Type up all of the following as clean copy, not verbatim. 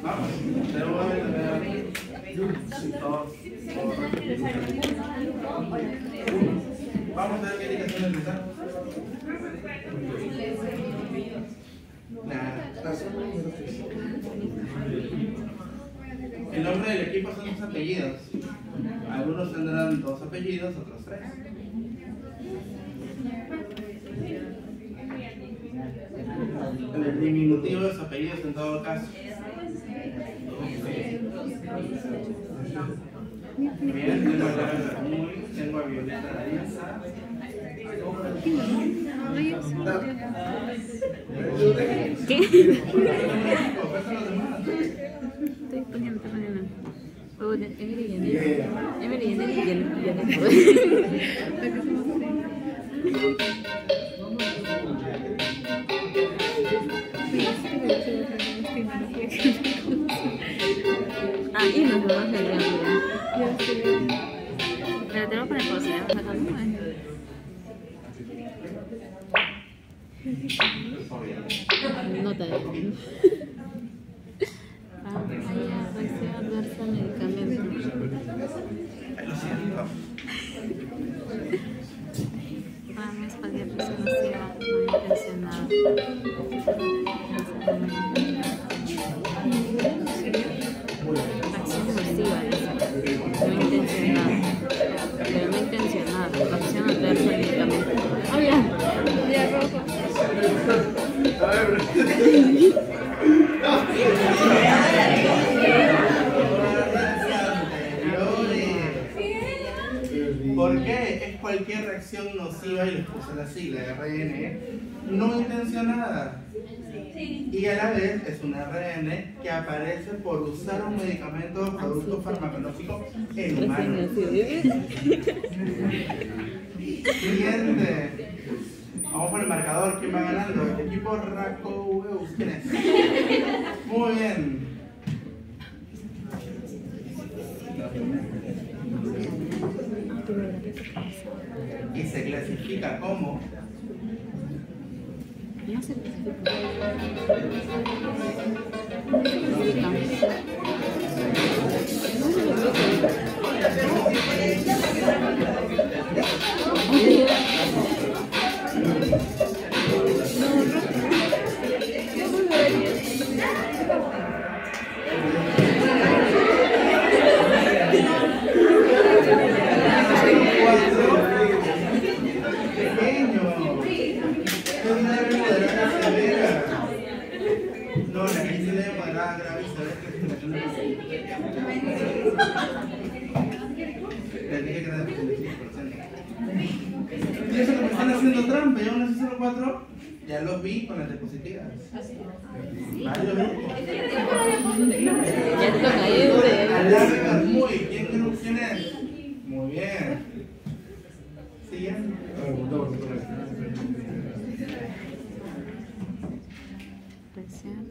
Vamos, vamos a ver qué indicación necesitar. El nombre del equipo son sus apellidos. Algunos tendrán 2 apellidos, otros 3. El diminutivo de sus apellidos en todo caso. Bien, tengo a Lara Muy, tengo a Violeta Ariza. ¿Qué? Estoy poniendo. Ah, y nos vamos a hacer pero tengo que poner pausa, ya vamos a sacar nota de reacción adversa al medicamento. Lo siento. Espagueti nociva no intencionada. Acción nociva, no intencionada. Pero no intencionada. Acción adversa al medicamento. Hola. Día rojo. ¿Por qué? Es cualquier reacción nociva, y les puse la sigla RN, no intencionada. Y a la vez es un RN que aparece por usar un medicamento o producto farmacológico en humanos. Siguiente. Vamos por el marcador. ¿Quién va ganando? El equipo Racoweus. ¿Quién es? Muy bien. Y se clasifica como No se están haciendo trampa, y aún así 0,4 ya los vi con las diapositivas. Vale, lo vi. Ya toca ir. Alarga muy. ¿Quién es? Muy bien. Siguiente.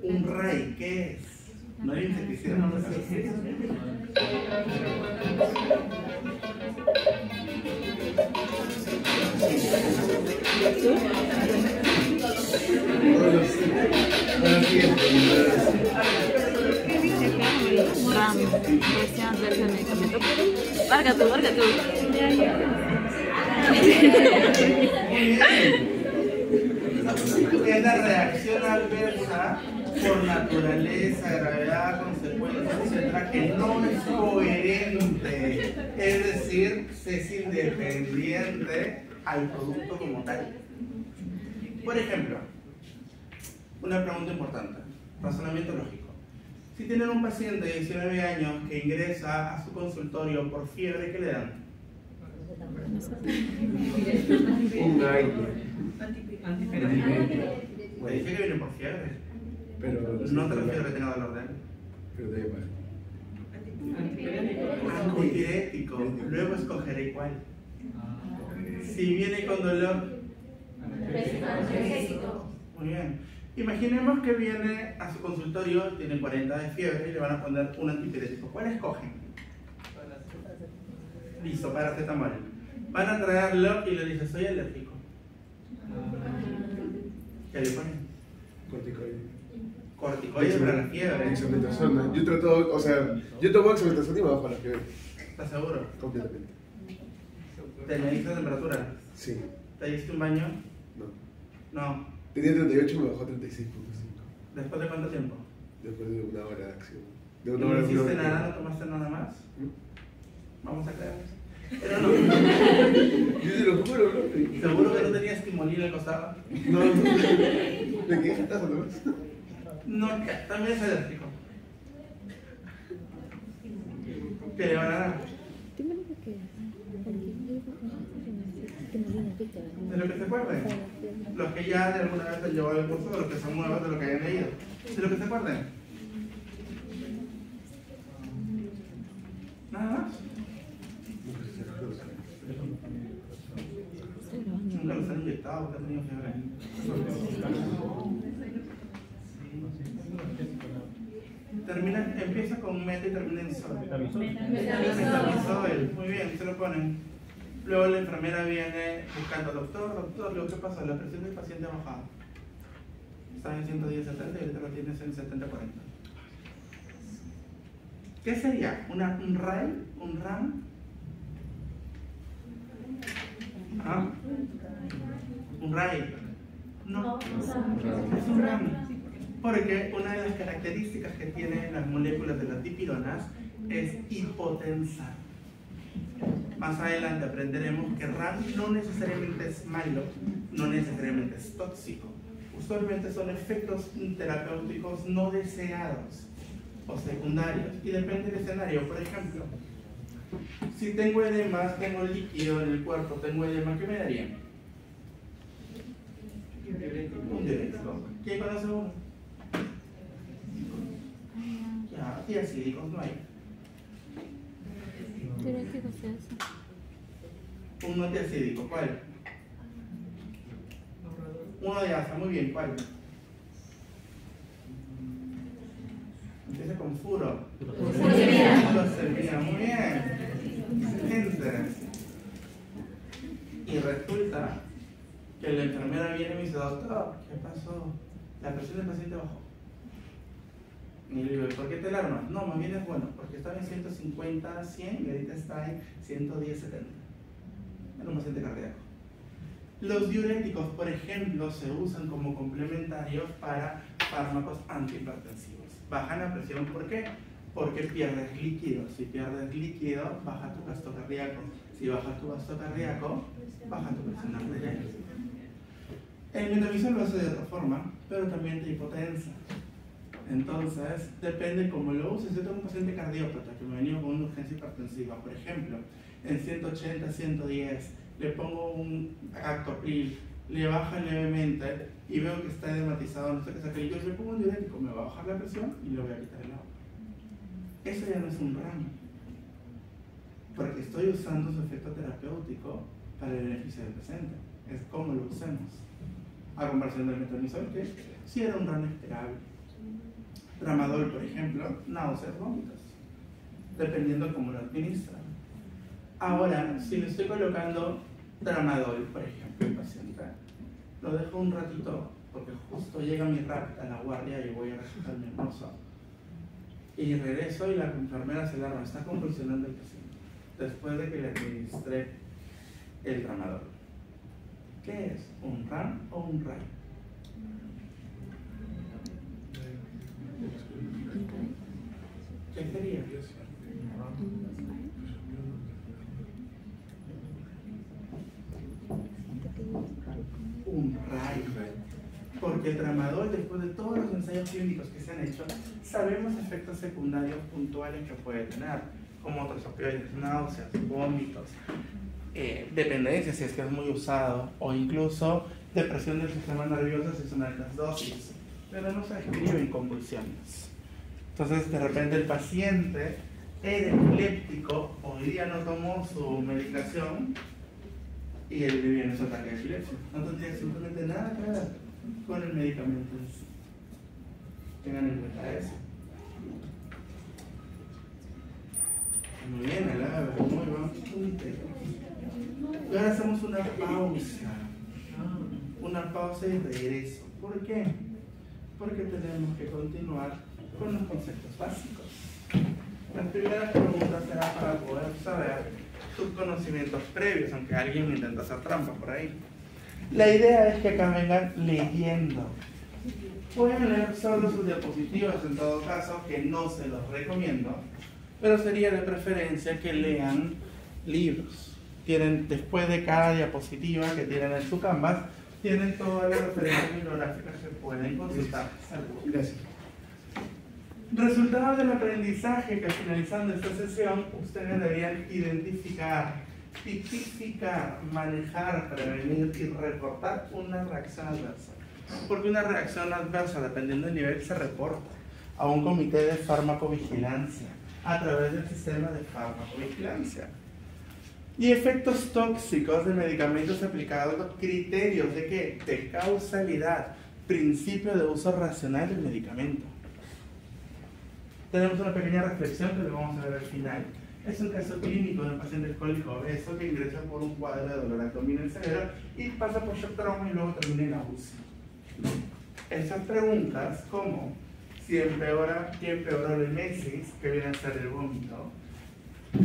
Un rey, ¿qué es? No hay insecticida, no es Marca tú. Es la reacción adversa por naturaleza, gravedad, consecuencias, etcétera, que no es coherente, es decir, es independiente al producto como tal. Por ejemplo, una pregunta importante, razonamiento lógico. Si tienen un paciente de 19 años que ingresa a su consultorio por fiebre, ¿qué le dan? Un aire. Pues dice que viene por fiebre. Pero No te refiero a que tenga dolor de él. Pero da igual. Antipirético. Luego escogeré cuál. Si viene con dolor. Muy bien. Imaginemos que viene a su consultorio, tiene 40 de fiebre y le van a poner un antipirético. ¿Cuál escogen? Listo, paracetamol. Van a traerlo y le dicen, soy alérgico. ¿Qué le ponen? Oye, para la fiebre. Dexametasona. Yo trato, o sea, yo tomo dexametasona y me bajo la fiebre. ¿Estás seguro? Completamente. ¿Te mediste la temperatura? Sí. ¿Te diste un baño? No. No. Tenía 38 y me bajó a 36.5. ¿Después de cuánto tiempo? Después de una hora de acción. De ¿Y una no hora hiciste nada? ¿No tomaste nada más? Vamos a creer. Pero no. Yo te lo juro, bro. ¿Seguro que no tenías timolina al costado? No. ¿De qué estás hablando? No, también es alérgico. ¿Qué le van a dar? De lo que se acuerden. Los que ya de alguna vez han llevado el curso, de los que son nuevos, de lo que hayan leído. De lo que se acuerden. Nada más. Nunca los han inyectado porque han tenido fiebre. Empieza con meta y termina en sol. Metamizol. Muy bien, se lo ponen. Luego la enfermera viene buscando, doctor, ¿qué pasa? La presión del paciente ha bajado. Estaba en 110/70 y ahorita lo tienes en 70/40. ¿Qué sería? ¿Un RAI? ¿Un RAM? ¿Ah? ¿Un RAI? No, es un RAM. Porque una de las características que tienen las moléculas de las dipironas es hipotensar. Más adelante aprenderemos que RAM no necesariamente es malo, no necesariamente es tóxico. Usualmente son efectos terapéuticos no deseados o secundarios y depende del escenario. Por ejemplo, si tengo edemas, tengo líquido en el cuerpo, tengo edema, ¿qué me daría? Un diurético. ¿Quién conoce uno? Ya, antiacídicos no hay. ¿Diuréticos es eso? Un antiacídico, ¿cuál? Uno de asa, muy bien, ¿cuál? Empieza con furo. Furosemida, muy bien. Excelente. Y resulta que la enfermera viene y me dice, doctor, ¿qué pasó? La presión del paciente bajó. Y le digo, ¿por qué te alarmas? No, más bien es bueno, porque estaba en 150, 100 y ahorita está en 110, 70. Es un paciente cardíaco. Los diuréticos, por ejemplo, se usan como complementarios para fármacos antihipertensivos. Bajan la presión, ¿por qué? Porque pierdes líquido. Si pierdes líquido, baja tu gasto cardíaco. Si baja tu gasto cardíaco, baja tu presión arterial. El metamizol lo hace de otra forma, pero también te hipotensa. Entonces, depende cómo lo uses. Yo tengo un paciente cardiópata que me venía con una urgencia hipertensiva, por ejemplo, en 180, 110, le pongo un actopril, le baja levemente y veo que está edematizado, no sé qué sacar. Yo le pongo un diurético, me va a bajar la presión y le voy a quitar el agua. Eso ya no es un RAM, porque estoy usando su efecto terapéutico para el beneficio del paciente. Es como lo usemos. A comparación del metamizol, que sí era un RAM esperable. Tramadol, por ejemplo, náuseas, vómitos, dependiendo cómo lo administran. Ahora, si le estoy colocando tramadol, por ejemplo, al paciente, lo dejo un ratito, porque justo llega mi RAP a la guardia y voy a recetar mi almuerzo. Y regreso y la enfermera se alarma, está convulsionando el paciente, después de que le administré el tramadol. ¿Qué es? ¿Un RAM o un RAI? ¿Qué sería? Un RAI. Porque el tramadol, después de todos los ensayos clínicos que se han hecho, sabemos efectos secundarios puntuales que puede tener, como otros opioides, náuseas, vómitos, dependencia si es que es muy usado, o incluso depresión del sistema nervioso si son altas dosis, pero no se describen convulsiones. Entonces, de repente el paciente era epiléptico, hoy día no tomó su medicación y él le viene su ataque de epilepsia. No tendría absolutamente nada que ver con el medicamento en sí. Tengan en cuenta eso. Muy bien, Alaba, muy buen. Y ahora hacemos una pausa y regreso. ¿Por qué? porque tenemos que continuar con los conceptos básicos. Las primeras preguntas serán para poder saber sus conocimientos previos, aunque alguien me intenta hacer trampa por ahí. La idea es que acá vengan leyendo. Pueden leer solo sus diapositivas en todo caso, que no se los recomiendo, pero sería de preferencia que lean libros. Tienen, después de cada diapositiva que tienen en su Canvas, tienen todas las referencias bibliográficas que pueden consultar. Gracias. Resultados del aprendizaje que finalizando esta sesión, ustedes deberían identificar, tipificar, manejar, prevenir y reportar una reacción adversa. Porque una reacción adversa, dependiendo del nivel, se reporta a un comité de farmacovigilancia a través del sistema de farmacovigilancia. Y efectos tóxicos de medicamentos aplicados, criterios de qué? De causalidad, principio de uso racional del medicamento. Tenemos una pequeña reflexión que lo vamos a ver al final. Es un caso clínico de un paciente alcohólico obeso que ingresa por un cuadro de dolor abdominal severo y pasa por shock trauma y luego termina en la UCI. Esas preguntas, como si empeoró la emesis, que viene a ser el vómito,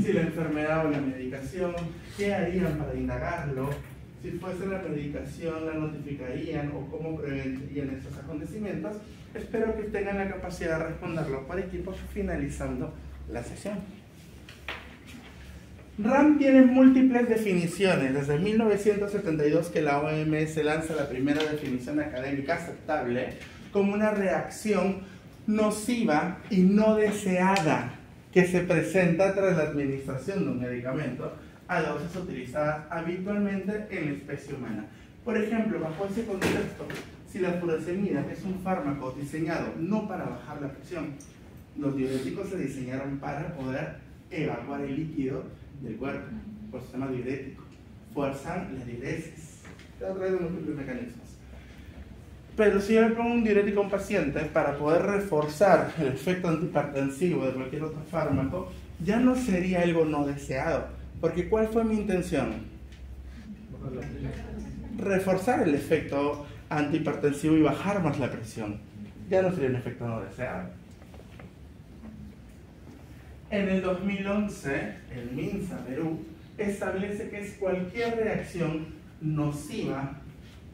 si la enfermedad o la medicación, qué harían para indagarlo, si fuese la medicación, la notificarían o cómo prevenirían esos acontecimientos. Espero que tengan la capacidad de responderlo por equipos finalizando la sesión. RAM tiene múltiples definiciones. Desde 1972 que la OMS lanza la primera definición académica aceptable como una reacción nociva y no deseada que se presenta tras la administración de un medicamento a dosis utilizadas habitualmente en la especie humana. Por ejemplo, bajo ese contexto, si la furosemida es un fármaco diseñado no para bajar la presión, los diuréticos se diseñaron para poder evacuar el líquido del cuerpo por sistema diurético, fuerzan la diuresis, a través de múltiples mecanismos. Pero si yo le pongo un diurético a un paciente para poder reforzar el efecto antihipertensivo de cualquier otro fármaco, ya no sería algo no deseado, porque ¿cuál fue mi intención? Reforzar el efecto antihipertensivo y bajar más la presión. Ya no sería un efecto no deseado. En el 2011, el MINSA Perú establece que es cualquier reacción nociva,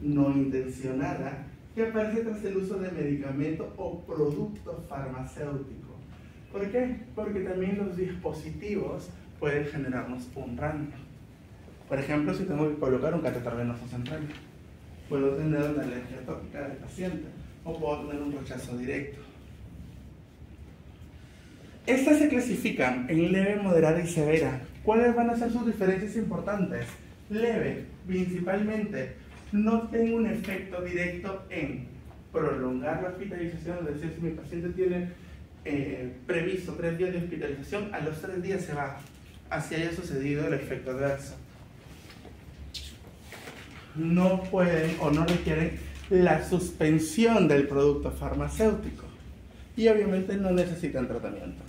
no intencionada, que aparece tras el uso de medicamento o producto farmacéutico. ¿Por qué? Porque también los dispositivos pueden generarnos un RAM. Por ejemplo, si tengo que colocar un catéter venoso central, puedo tener una alergia tópica del paciente o puedo tener un rechazo directo. Estas se clasifican en leve, moderada y severa. ¿Cuáles van a ser sus diferencias importantes? Leve, principalmente, no tengo un efecto directo en prolongar la hospitalización, es decir, si mi paciente tiene previsto 3 días de hospitalización, a los 3 días se va, así haya sucedido el efecto adverso. No pueden o no requieren la suspensión del producto farmacéutico y obviamente no necesitan tratamiento.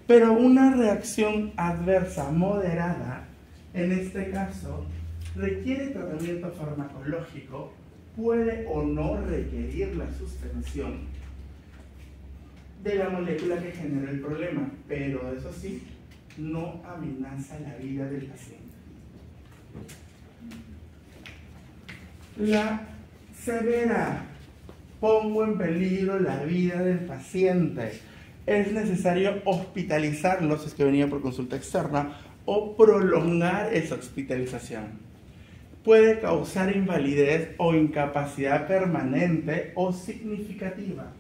Pero una reacción adversa moderada, en este caso, requiere tratamiento farmacológico, puede o no requerir la suspensión de la molécula que genera el problema, pero eso sí, no amenaza la vida del paciente. La severa, pongo en peligro la vida del paciente. Es necesario hospitalizarlo si es que venía por consulta externa o prolongar esa hospitalización. Puede causar invalidez o incapacidad permanente o significativa.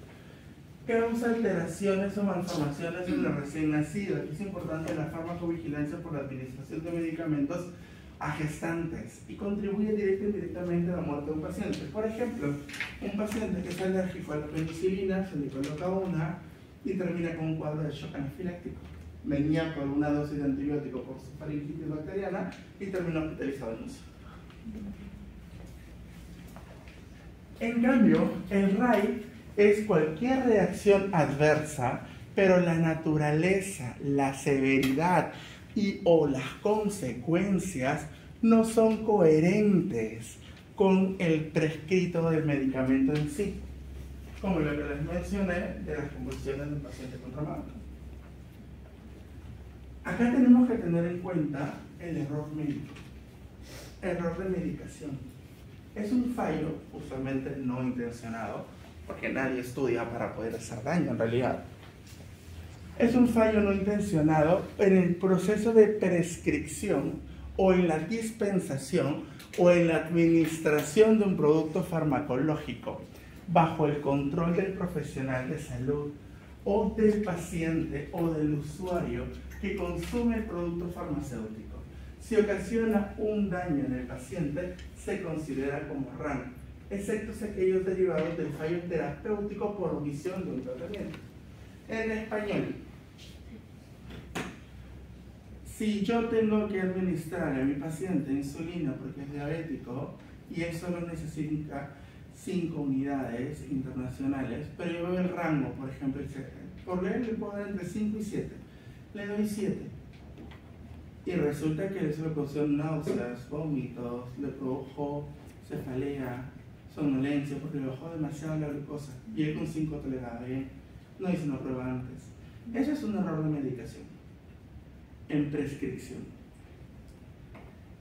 Causa alteraciones o malformaciones en el recién nacido. Aquí es importante la farmacovigilancia por la administración de medicamentos a gestantes y contribuye directa y indirectamente a la muerte de un paciente. Por ejemplo, un paciente que es alérgico a la penicilina, se le coloca una y termina con un cuadro de shock anafiláctico. Venía con una dosis de antibiótico por su faringitis bacteriana y terminó hospitalizado en UCI. En cambio, el RAI es cualquier reacción adversa, pero la naturaleza, la severidad y o las consecuencias no son coherentes con el prescrito del medicamento en sí. como lo que les mencioné de las convulsiones del paciente con traumático. Acá tenemos que tener en cuenta el error médico, error de medicación. Es un fallo usualmente no intencionado, porque nadie estudia para poder hacer daño en realidad. Es un fallo no intencionado en el proceso de prescripción o en la dispensación o en la administración de un producto farmacológico bajo el control del profesional de salud o del paciente o del usuario que consume el producto farmacéutico. Si ocasiona un daño en el paciente, se considera como RAM, excepto aquellos derivados del fallo terapéutico por omisión de un tratamiento. En español, si yo tengo que administrar a mi paciente insulina porque es diabético y él solo necesita 5 unidades internacionales, pero yo veo el rango, por ejemplo, por él le puedo dar entre 5 y 7, le doy 7. Y resulta que eso le produjo náuseas, vómitos, le produjo cefalea, somnolencia, porque le bajó demasiado la glucosa. Y él con 5 toleraba bien, no hizo una prueba antes. Eso es un error de medicación, en prescripción.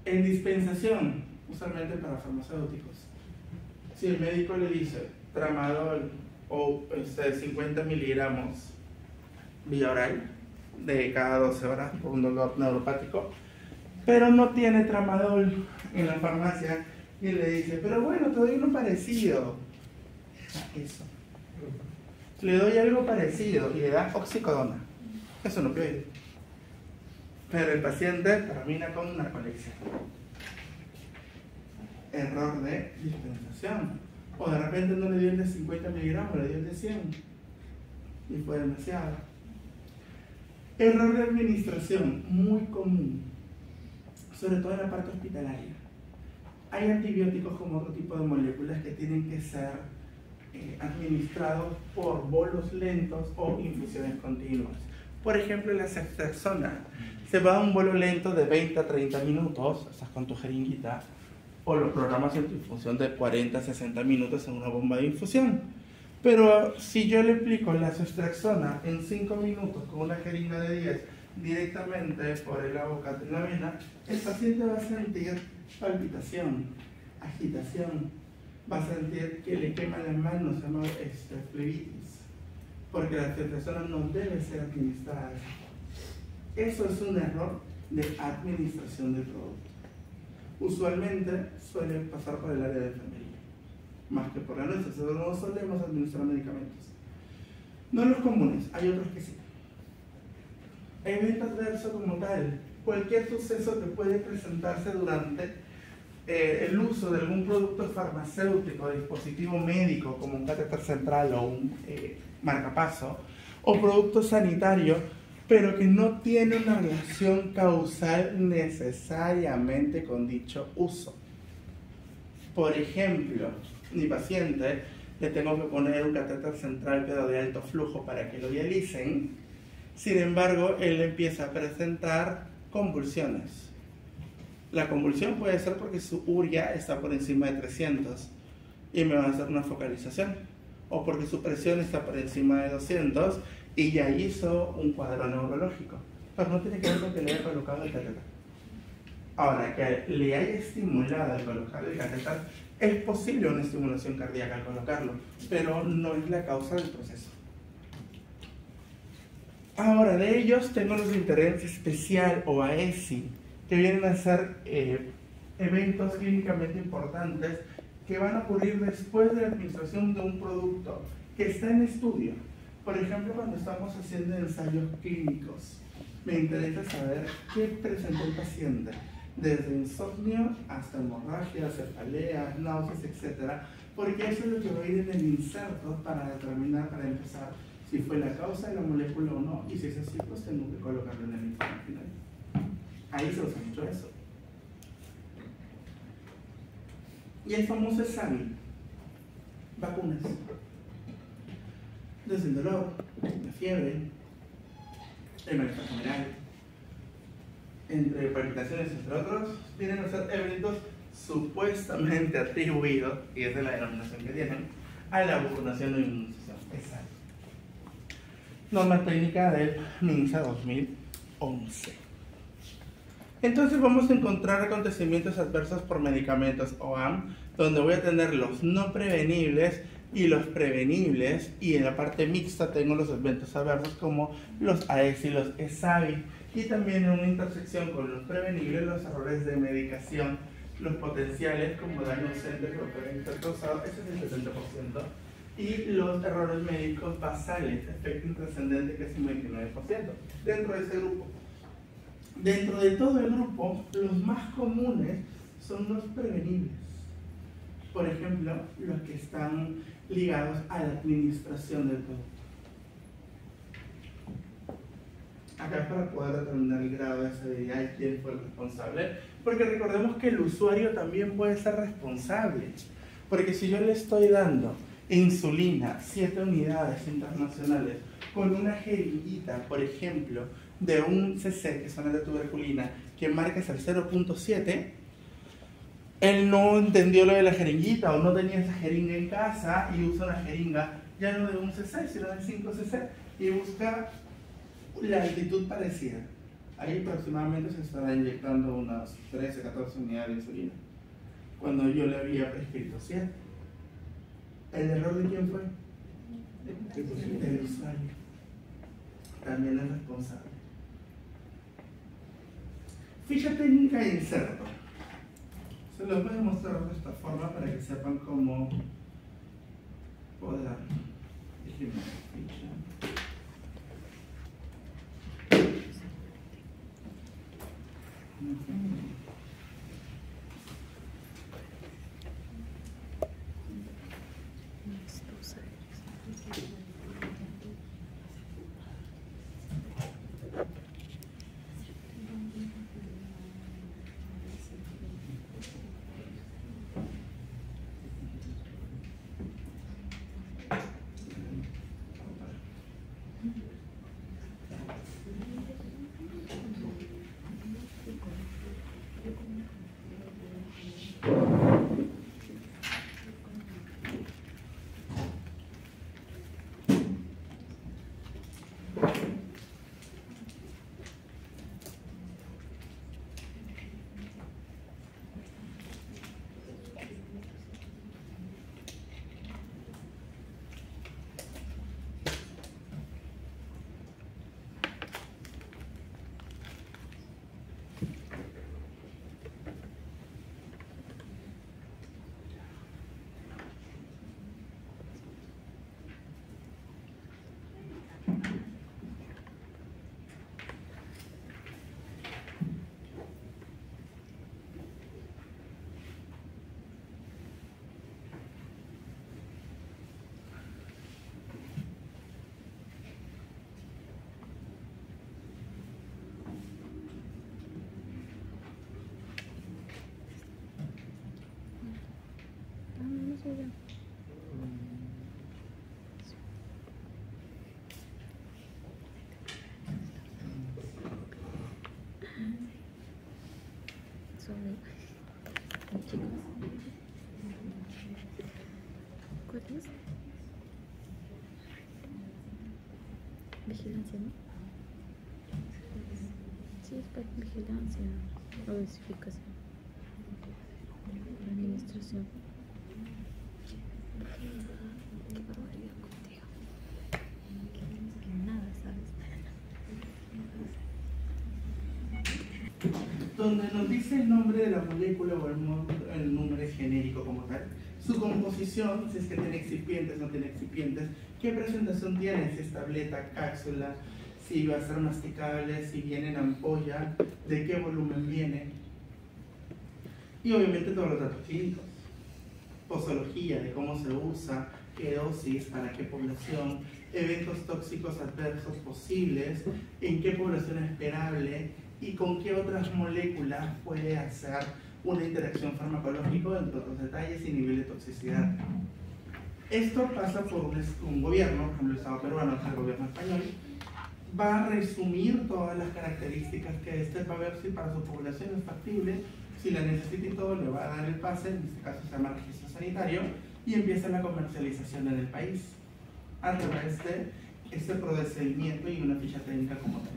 En dispensación, usualmente para farmacéuticos, si el médico le dice tramadol o 50 miligramos vía oral de cada 12 horas por un dolor neuropático, pero no tiene tramadol en la farmacia, y le dice, pero bueno, te doy uno parecido. Eso. Le doy algo parecido y le da oxicodona. Eso no puede. Pero el paciente termina con narcolepsia. Error de dispensación. O de repente no le dio el de 50 miligramos, le dio el de 100. Y fue demasiado. Error de administración, muy común, sobre todo en la parte hospitalaria. Hay antibióticos como otro tipo de moléculas que tienen que ser administrados por bolos lentos o infusiones continuas. Por ejemplo, la ceftriaxona. Se va a un bolo lento de 20 a 30 minutos, estás con tu jeringuita, o lo programas en tu infusión de 40 a 60 minutos en una bomba de infusión. Pero si yo le aplico la ceftriaxona en 5 minutos con una jeringa de 10 directamente por la boca de la vena, el paciente va a sentir palpitación, agitación, va a sentir que le queman las manos, se llama flebitis, porque la ceftriaxona no debe ser administrada. Eso es un error de administración del producto. Usualmente suele pasar por el área de enfermería, más que por la nuestra. No solemos administrar medicamentos. No los comunes, hay otros que sí. Evento adverso como tal, cualquier suceso que puede presentarse durante el uso de algún producto farmacéutico, dispositivo médico como un catéter central o un marcapaso, o producto sanitario, pero que no tiene una relación causal necesariamente con dicho uso. Por ejemplo, mi paciente le tengo que poner un catéter central pero de alto flujo para que lo dialicen. Sin embargo, él empieza a presentar convulsiones. La convulsión puede ser porque su urea está por encima de 300 y me va a hacer una focalización, o porque su presión está por encima de 200 y ya hizo un cuadro neurológico, pero no tiene que ver con que le haya colocado el catéter. Ahora, que le haya estimulado al colocar el catéter, es posible una estimulación cardíaca al colocarlo, pero no es la causa del proceso. Ahora, de ellos tengo los de interés especial o AESI, que vienen a ser eventos clínicamente importantes que van a ocurrir después de la administración de un producto que está en estudio. Por ejemplo, cuando estamos haciendo ensayos clínicos, me interesa saber qué presentó el paciente, desde insomnio hasta hemorragia, cefalea, náuseas, etc. Porque eso es lo que va a ir en el inserto para determinar, para empezar, si fue la causa de la molécula o no, y si es así, pues tengo que colocarlo en el informe final. Ahí se usa mucho eso. Y el famoso examen, vacunas. Desde el dolor, la fiebre, el malestar general, entre palpitaciones, entre otros, vienen a ser eventos supuestamente atribuidos, y esa es la denominación que tienen, a la vacunación de inmunización. Exacto. Norma técnica del MINSA 2011. Entonces vamos a encontrar acontecimientos adversos por medicamentos OAM, donde voy a tener los no prevenibles y los prevenibles, y en la parte mixta tengo los eventos adversos como los AES y los ESAVI, y también en una intersección con los prevenibles los errores de medicación, los potenciales como daño ausente que pueden ser causados, ese es el 70%, y los errores médicos basales, efecto intrascendente, que es el 29% dentro de ese grupo. Dentro de todo el grupo, los más comunes son los prevenibles. Por ejemplo, los que están ligados a la administración del producto. Acá para poder determinar el grado de severidad y quién fue el responsable, porque recordemos que el usuario también puede ser responsable, porque si yo le estoy dando insulina, 7 unidades internacionales, con una jeringuita, por ejemplo, de un CC, que son de tuberculina, que marca el 0.7, él no entendió lo de la jeringuita o no tenía esa jeringa en casa y usa una jeringa ya no de un CC, sino de 5 CC y busca la altitud parecida. Ahí aproximadamente se estará inyectando unas 13, 14 unidades de insulina, cuando yo le había prescrito 7. ¿El error de quién fue? Del usuario. También es responsable. Ficha técnica de inserto. Se los voy a mostrar de esta forma para que sepan cómo poder elegir una ficha. Chicos, ¿cuál es? Vigilancia, ¿no? Sí, es para vigilancia o verificación. Administración. Qué barbaridad contigo. Que nada sabes. Donde nos dice el nombre de la molécula o el nombre genérico como tal, su composición, si es que tiene excipientes, no tiene excipientes, qué presentación tiene, si es tableta, cápsula, si va a ser masticable, si viene en ampolla, de qué volumen viene, y obviamente todos los datos clínicos, posología de cómo se usa, qué dosis, para qué población, eventos tóxicos adversos posibles, en qué población esperable, y con qué otras moléculas puede hacer una interacción farmacológica, entre otros detalles, y nivel de toxicidad. Esto pasa por un gobierno, por ejemplo el Estado peruano, el gobierno español, va a resumir todas las características que este va a ver si para su población es factible, si la necesita y todo, le va a dar el pase, en este caso se llama registro sanitario, y empieza la comercialización en el país a través de este procedimiento y una ficha técnica como tal.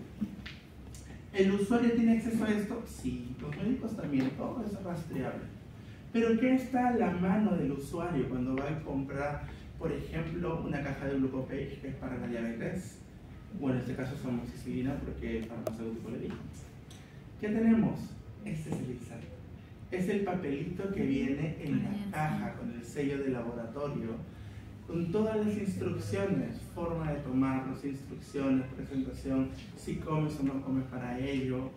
¿El usuario tiene acceso a esto? Sí, los médicos también, todo es rastreable. Pero ¿qué está a la mano del usuario cuando va a comprar, por ejemplo, una caja de glucopage que es para la diabetes? Bueno, en este caso es amoxicilina porque el farmacéutico le dijo. ¿Qué tenemos? Este es el inserto. Es el papelito que viene en la caja con el sello de laboratorio, con todas las instrucciones, forma de tomarlos, instrucciones, presentación, si comes o no comes para ello,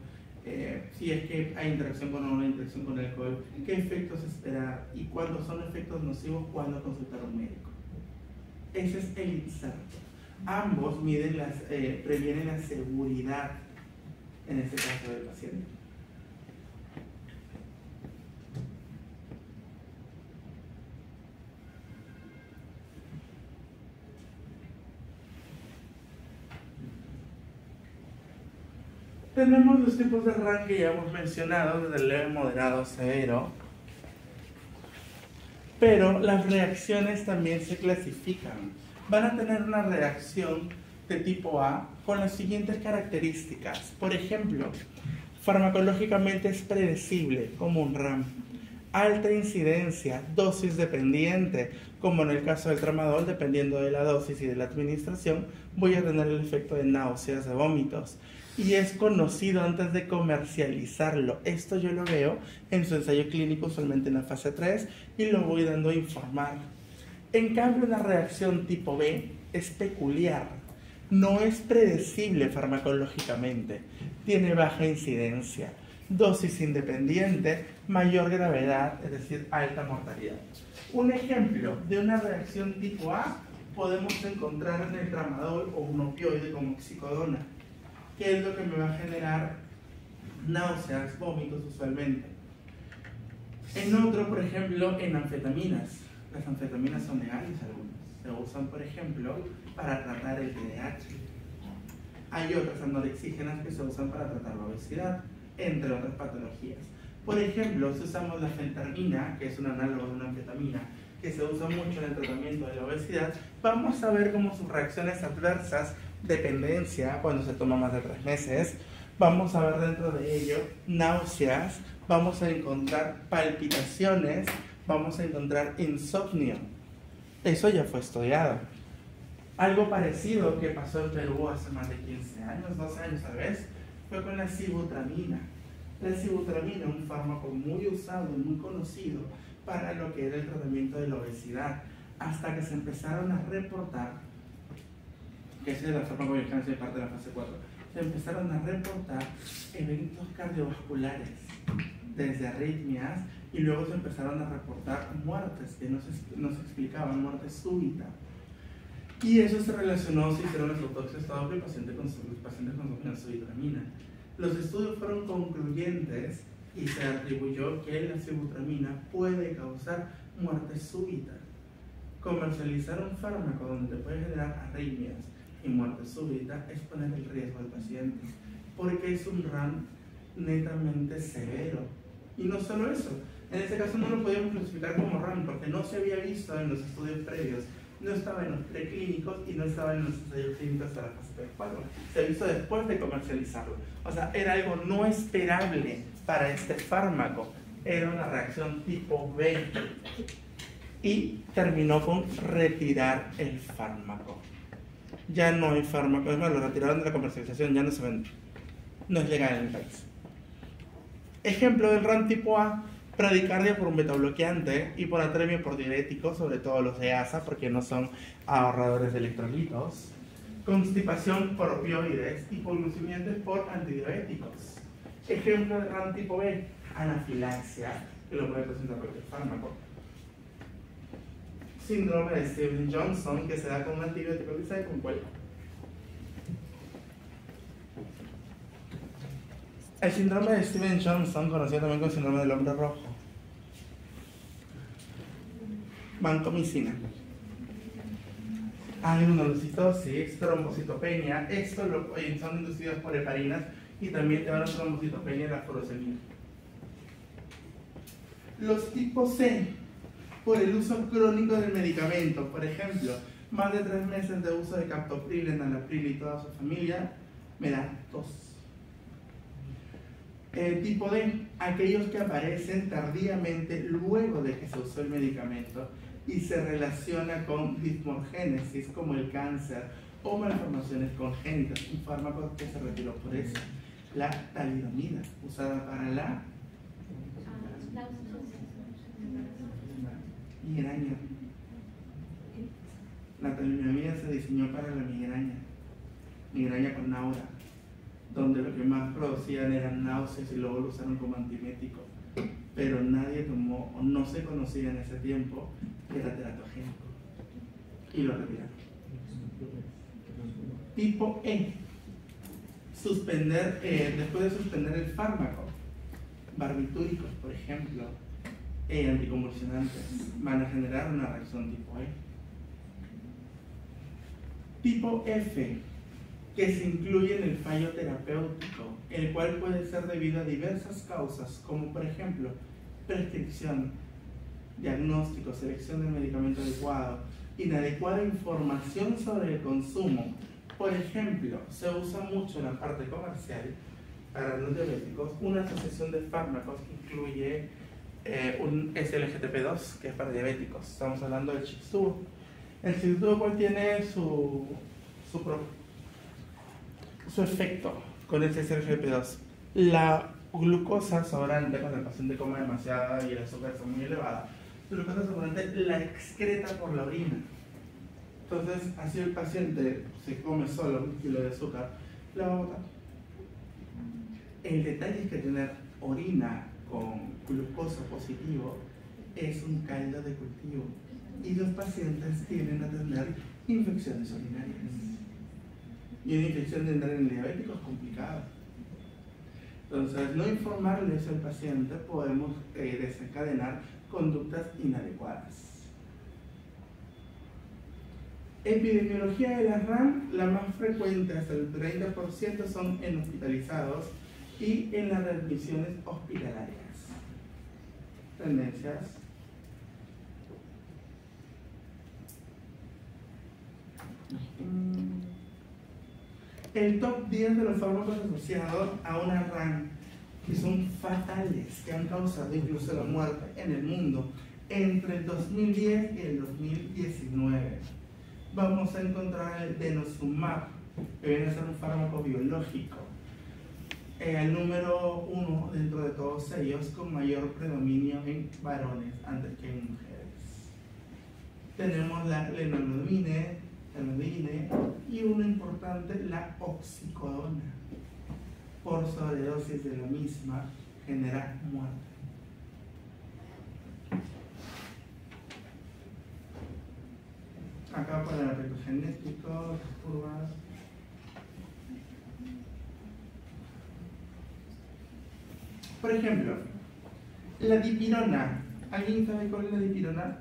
si es que hay interacción con o no hay interacción con el alcohol, qué efectos esperar y cuándo son efectos nocivos, cuándo consultar a un médico. Ese es el inserto. Ambos previenen la seguridad, en este caso del paciente. Tenemos los tipos de RAM que ya hemos mencionado, desde el leve, moderado, severo. Pero las reacciones también se clasifican. Van a tener una reacción de tipo A con las siguientes características. Por ejemplo, farmacológicamente es predecible, como un RAM. Alta incidencia, dosis dependiente, como en el caso del tramadol, dependiendo de la dosis y de la administración, voy a tener el efecto de náuseas, de vómitos. Y es conocido antes de comercializarlo. Esto yo lo veo en su ensayo clínico usualmente en la fase 3 y lo voy dando a informar. En cambio, una reacción tipo B es peculiar. No es predecible farmacológicamente. Tiene baja incidencia, dosis independiente, mayor gravedad, es decir, alta mortalidad. Un ejemplo de una reacción tipo A podemos encontrar en el tramadol o un opioide como oxicodona, que es lo que me va a generar náuseas, vómitos usualmente. En otro, por ejemplo, en anfetaminas. Las anfetaminas son legales algunas. Se usan, por ejemplo, para tratar el TDAH. Hay otras anorexígenas que se usan para tratar la obesidad, entre otras patologías. Por ejemplo, si usamos la fentermina, que es un análogo de una anfetamina, que se usa mucho en el tratamiento de la obesidad, vamos a ver cómo sus reacciones adversas, dependencia, cuando se toma más de 3 meses, vamos a ver dentro de ello náuseas, vamos a encontrar palpitaciones, vamos a encontrar insomnio. Eso ya fue estudiado. Algo parecido que pasó en Perú hace más de 15 años, 12 años tal vez, fue con la sibutramina. La sibutramina, un fármaco muy usado y muy conocido para lo que era el tratamiento de la obesidad, hasta que se empezaron a reportar, que esa es la farmacovigilancia de parte de la fase 4, se empezaron a reportar eventos cardiovasculares, desde arritmias, y luego se empezaron a reportar muertes que no se explicaban, muerte súbita. Y eso se relacionó, se hicieron las autopsias doble pacientes con sibutramina. Los estudios fueron concluyentes y se atribuyó que la sibutramina puede causar muerte súbita. Comercializar un fármaco donde te puede generar arritmias y muerte súbita es poner el riesgo al paciente, porque es un RAM netamente severo. Y no solo eso, en este caso no lo podíamos clasificar como RAM porque no se había visto en los estudios previos, no estaba en los preclínicos y no estaba en los ensayos clínicos de la fase 4. Se hizo después de comercializarlo. O sea, era algo no esperable para este fármaco. Era una reacción tipo B. Y terminó con retirar el fármaco. Ya no hay fármaco. Es más, lo retiraron de la comercialización, ya no se vende. No es legal en el país. Ejemplo del RAM tipo A. Bradicardia por un betabloqueante, hiponatremia por diuréticos, sobre todo los de ASA, porque no son ahorradores de electrolitos. Constipación por opioides, hipoglucemiantes por antidiuréticos. Ejemplo de RAM tipo B, anafilaxia, que lo puede presentar cualquier fármaco. Síndrome de Stevens-Johnson, que se da con un antibiótico, que sabe con cuál. El síndrome de Stevens-Johnson, conocido también como síndrome del hombre rojo. Vancomicina. Adenocitosis, trombocitopenia. Esto son inducidas por heparinas y también te van a trombocitopenia y la furosemia. Los tipos C por el uso crónico del medicamento. Por ejemplo, más de 3 meses de uso de captopril, enalapril y toda su familia me da tos. Tipo D, aquellos que aparecen tardíamente luego de que se usó el medicamento y se relaciona con dismorgénesis como el cáncer o malformaciones congénitas, un fármaco que se retiró por eso. La talidomida, usada para la migraña. La talidomida se diseñó para la migraña con aura, donde lo que más producían eran náuseas y luego lo usaron como antimético, pero nadie tomó o no se conocía en ese tiempo que era teratogénico y lo retiraron. Tipo E, suspender, después de suspender el fármaco, barbitúricos por ejemplo, anticonvulsionantes, van a generar una reacción tipo E. Tipo F, que se incluye en el fallo terapéutico, el cual puede ser debido a diversas causas, como por ejemplo, prescripción, diagnóstico, selección del medicamento adecuado, inadecuada información sobre el consumo. Por ejemplo, se usa mucho en la parte comercial para los diabéticos una asociación de fármacos que incluye un SGLT2, que es para diabéticos. Estamos hablando del Chixtur. El Chixtur, ¿cuál tiene su efecto con el SGLT2? La glucosa sobrante, cuando el paciente come demasiada y el azúcar está muy elevada, la glucosa sobrante la excreta por la orina. Entonces, así el paciente se come solo 1 kilo de azúcar, la va a botar. El detalle es que tener orina con glucosa positivo es un caldo de cultivo y los pacientes tienden a tener infecciones urinarias. Y una infección urinaria en diabético es complicada. Entonces, no informarle eso al paciente podemos desencadenar conductas inadecuadas. Epidemiología de la RAM, la más frecuente, hasta el 30%, son en hospitalizados y en las readmisiones hospitalarias. Tendencias. El top 10 de los fármacos asociados a una RAM que son fatales, que han causado incluso la muerte en el mundo entre el 2010 y el 2019. Vamos a encontrar el denosumab, que viene a ser un fármaco biológico, el número 1 dentro de todos ellos, con mayor predominio en varones antes que en mujeres. Tenemos la lenalidomide y uno importante, la oxicodona. Por sobredosis de la misma genera muerte. Acá para el efecto genético, las curvas. Por ejemplo, la dipirona. ¿Alguien sabe cuál es la dipirona?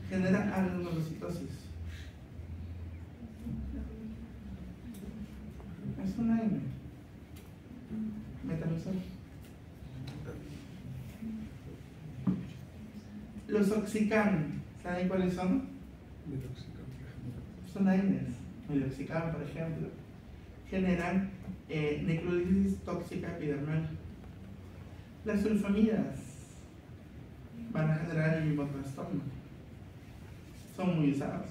Genera adenocitosis. Es una M. Metamisol. Los oxicam, ¿saben cuáles son? Son AINES. Meloxicam, por ejemplo, generan necrólisis tóxica epidermal. Las sulfamidas van a generar el mismo trastorno. Son muy usados.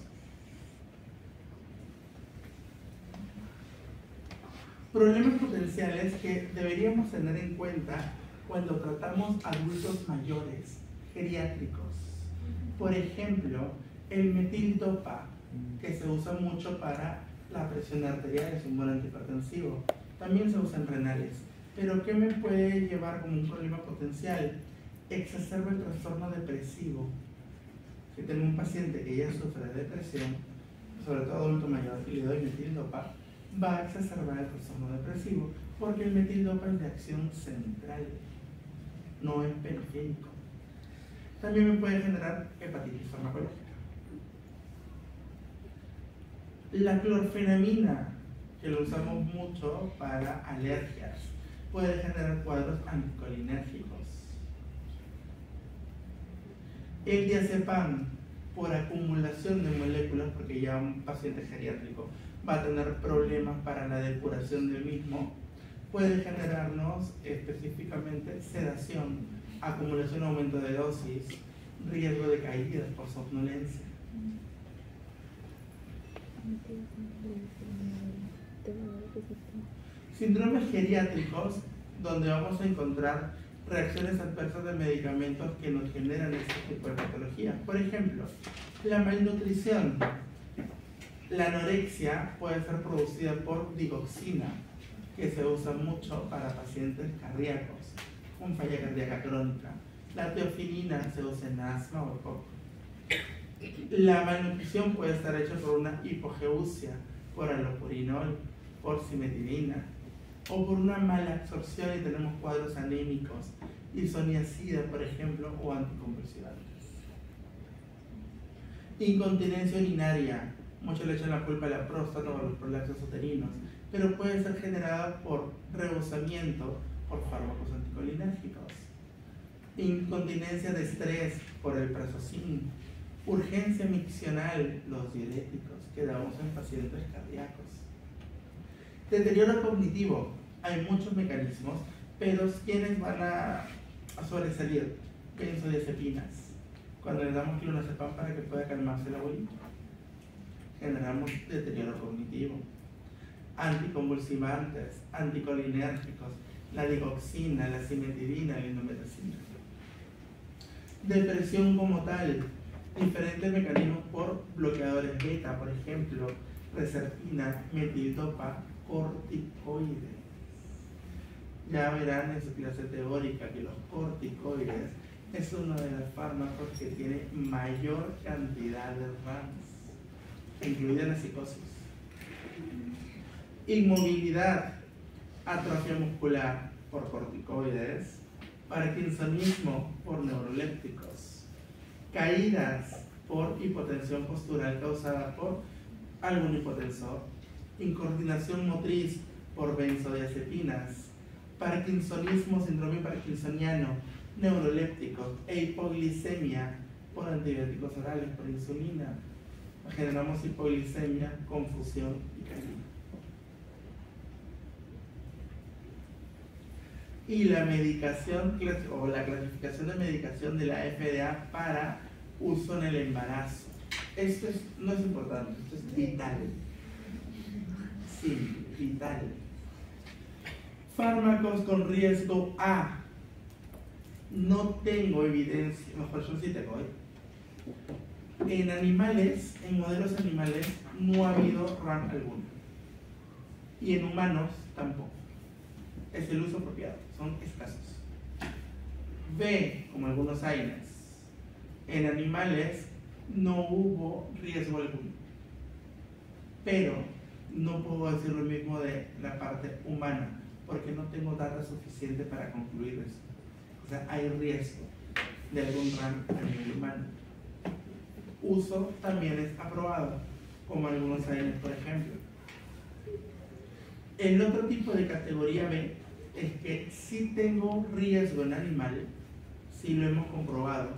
Problemas potenciales que deberíamos tener en cuenta cuando tratamos adultos mayores, geriátricos. Por ejemplo, el metildopa, que se usa mucho para la presión arterial, es un buen antihipertensivo. También se usa en renales. Pero ¿qué me puede llevar como un problema potencial? Exacerba el trastorno depresivo. Si tengo un paciente que ya sufre de depresión, sobre todo adulto mayor, y le doy metildopa, va a exacerbar el trastorno depresivo, porque el metildopa es de acción central, no es periférico. También me puede generar hepatitis farmacológica. La clorfenamina, que lo usamos mucho para alergias. puede generar cuadros anticolinérgicos. El diazepam, por acumulación de moléculas, porque ya un paciente geriátrico va a tener problemas para la depuración del mismo, puede generarnos específicamente sedación, acumulación, aumento de dosis, riesgo de caída por somnolencia. Síndromes geriátricos, donde vamos a encontrar reacciones adversas de medicamentos que nos generan este tipo de patologías. Por ejemplo, la malnutrición. La anorexia puede ser producida por digoxina, que se usa mucho para pacientes cardíacos con falla cardíaca crónica. La teofilina se usa en asma o EPOC. La malnutrición puede estar hecha por una hipogeusia, por alopurinol, por cimetidina, o por una mala absorción y tenemos cuadros anémicos, isoniazida, por ejemplo, o anticonvulsivantes. Incontinencia urinaria, muchos le echan la culpa a la próstata o a los prolapsos uterinos, pero puede ser generada por rebosamiento por fármacos anticolinérgicos. Incontinencia de estrés por el prazosín. Urgencia miccional, los diuréticos que damos en pacientes cardíacos. Deterioro cognitivo, hay muchos mecanismos, pero ¿quiénes van a sobresalir? Benzodiazepinas. Cuando le damos clonazepam para que pueda calmarse el abuelito, generamos deterioro cognitivo. Anticonvulsivantes, anticolinérgicos, la digoxina, la cimetidina, la indometacina. Depresión como tal, diferentes mecanismos por bloqueadores beta, por ejemplo, reserpina, metildopa, corticoides. Ya verán en su clase teórica que los corticoides es uno de los fármacos que tiene mayor cantidad de RAMs, incluida la psicosis. Inmovilidad, atrofia muscular por corticoides, parkinsonismo por neurolépticos, caídas por hipotensión postural causada por algún hipotensor, incoordinación motriz por benzodiazepinas, parkinsonismo, síndrome parkinsoniano, neurolépticos e hipoglicemia por antibióticos orales, por insulina. Generamos hipoglicemia, confusión y caída. Y la medicación o la clasificación de medicación de la FDA para uso en el embarazo. Esto no es importante, esto es vital. Sí, vital. Fármacos con riesgo A. No tengo evidencia, mejor yo sí tengo. En animales, en modelos animales, no ha habido RAM alguno. Y en humanos tampoco. Es el uso apropiado, son escasos. B, como algunos AINES. En animales no hubo riesgo alguno. Pero no puedo decir lo mismo de la parte humana, porque no tengo datos suficientes para concluir eso. O sea, hay riesgo de algún RAM a nivel humano. Uso también es aprobado, como algunos AINES, por ejemplo. El otro tipo de categoría B es que sí tengo riesgo en animal, sí lo hemos comprobado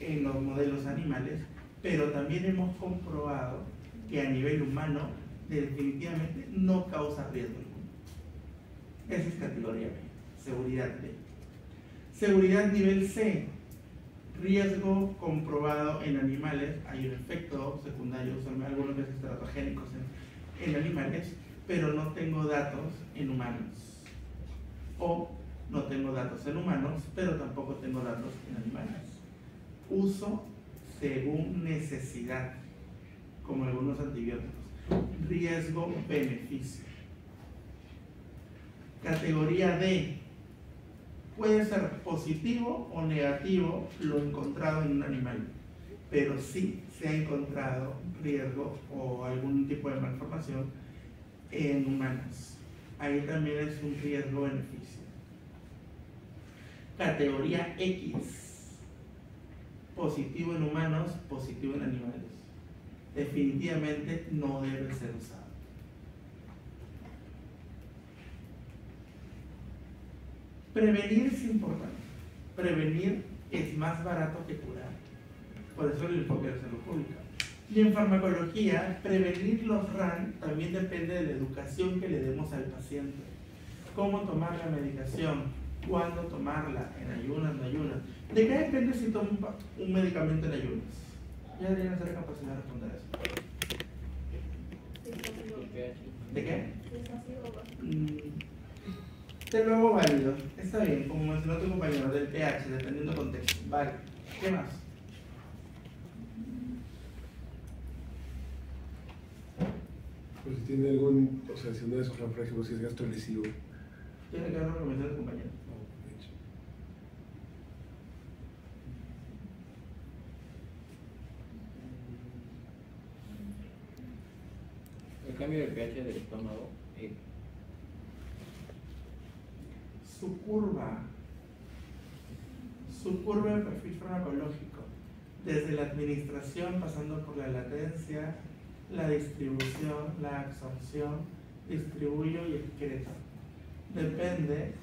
en los modelos animales, pero también hemos comprobado que a nivel humano definitivamente no causa riesgo alguno. Esa es categoría B, seguridad B. Seguridad nivel C, riesgo comprobado en animales, hay un efecto secundario, son algunos veces teratogénicos en animales, pero no tengo datos en humanos. O no tengo datos en humanos, pero tampoco tengo datos en animales. Uso según necesidad, como algunos antibióticos. Riesgo-beneficio. Categoría D. Puede ser positivo o negativo lo encontrado en un animal, pero sí se ha encontrado riesgo o algún tipo de malformación en humanos. Ahí también es un riesgo-beneficio. Categoría X. Positivo en humanos, positivo en animales. Definitivamente no debe ser usado. Prevenir es importante. Prevenir es más barato que curar. Por eso el enfoque de la salud pública. Y en farmacología, prevenir los RAN también depende de la educación que le demos al paciente. Cómo tomar la medicación, cuándo tomarla, en ayunas, no ayunas. ¿De qué depende si tomo un medicamento en ayunas? Ya deberían ser capacidad de responder eso. ¿De qué? Te lo hago válido. Está bien, como mencionó tu compañero, del pH, dependiendo del contexto. Vale. ¿Qué más? Pues si tiene algún, o sea, si uno de esos reflejos, si es gasto lesivo. Tiene que ver lo que mencionó tu compañero. De hecho. El cambio de pH del estómago. Su curva de perfil farmacológico, desde la administración, pasando por la latencia, la distribución, la absorción, distribuyo y excreto. Depende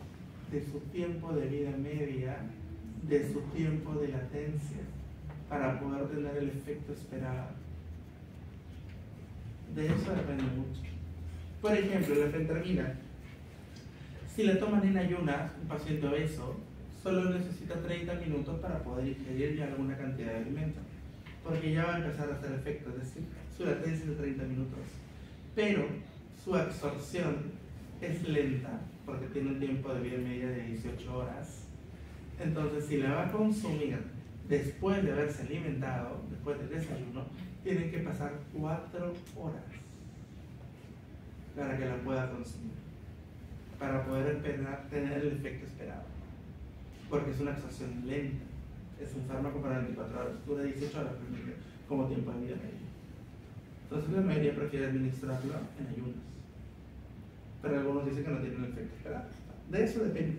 de su tiempo de vida media, de su tiempo de latencia, para poder tener el efecto esperado. De eso depende mucho. Por ejemplo, la fentermina. Si la toman en ayunas, un paciente obeso solo necesita 30 minutos para poder ingerir ya alguna cantidad de alimento, porque ya va a empezar a hacer efecto, es decir, su latencia es de 30 minutos. Pero su absorción es lenta, porque tiene un tiempo de vida media de 18 horas. Entonces, si la va a consumir después de haberse alimentado, después del desayuno, tiene que pasar 4 horas para que la pueda consumir, para poder tener el efecto esperado, porque es una absorción lenta. Es un fármaco para 24 horas, dura 18 horas como tiempo de vida medio. Entonces la mayoría prefiere administrarlo en ayunas, pero algunos dicen que no tienen el efecto esperado. De eso depende.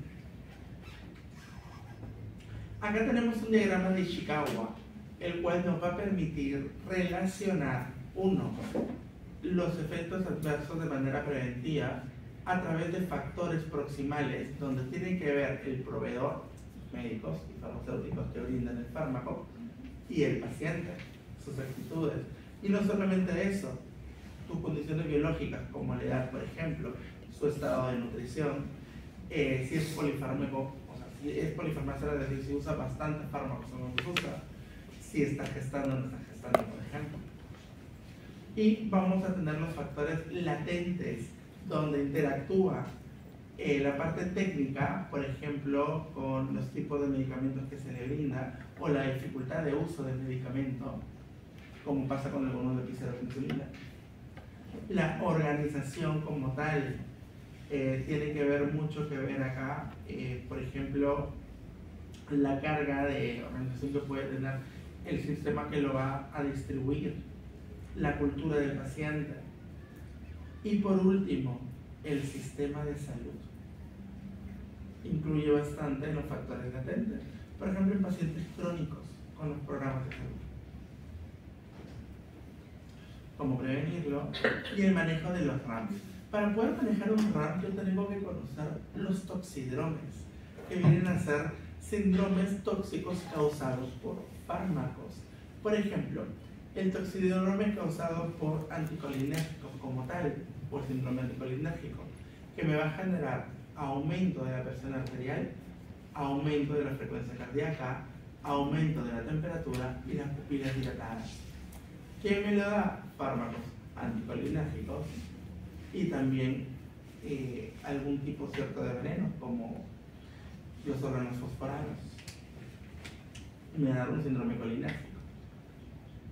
Acá tenemos un diagrama de Ishikawa, el cual nos va a permitir relacionar, uno, los efectos adversos de manera preventiva a través de factores proximales donde tienen que ver el proveedor, médicos y farmacéuticos que brindan el fármaco, y el paciente, sus actitudes. Y no solamente eso, tus condiciones biológicas como la edad, por ejemplo, su estado de nutrición, si es polifármaco, o sea, si es polifarmacia, es decir, si usa bastante fármacos o no los usa, si está gestando o no está gestando, por ejemplo. Y vamos a tener los factores latentes donde interactúa la parte técnica, por ejemplo, con los tipos de medicamentos que se le brinda o la dificultad de uso del medicamento, como pasa con algunos de pseudoinsulina. La organización como tal tiene que ver mucho que ver acá, por ejemplo, la carga de organización que puede tener el sistema que lo va a distribuir, la cultura del paciente y por último, el sistema de salud. Incluye bastante los factores latentes, por ejemplo, en pacientes crónicos con los programas de salud. Cómo prevenirlo y el manejo de los RAM. Para poder manejar un RAM, yo tengo que conocer los toxidromes, que vienen a ser síndromes tóxicos causados por fármacos. Por ejemplo, el toxidrome causado por anticolinérgicos como tal, por síndrome anticolinérgico, que me va a generar aumento de la presión arterial, aumento de la frecuencia cardíaca, aumento de la temperatura y las pupilas dilatadas. ¿Quién me lo da? Fármacos anticolinérgicos y también algún tipo cierto de venenos como los órganos fosforados. Me da un síndrome colinérgico.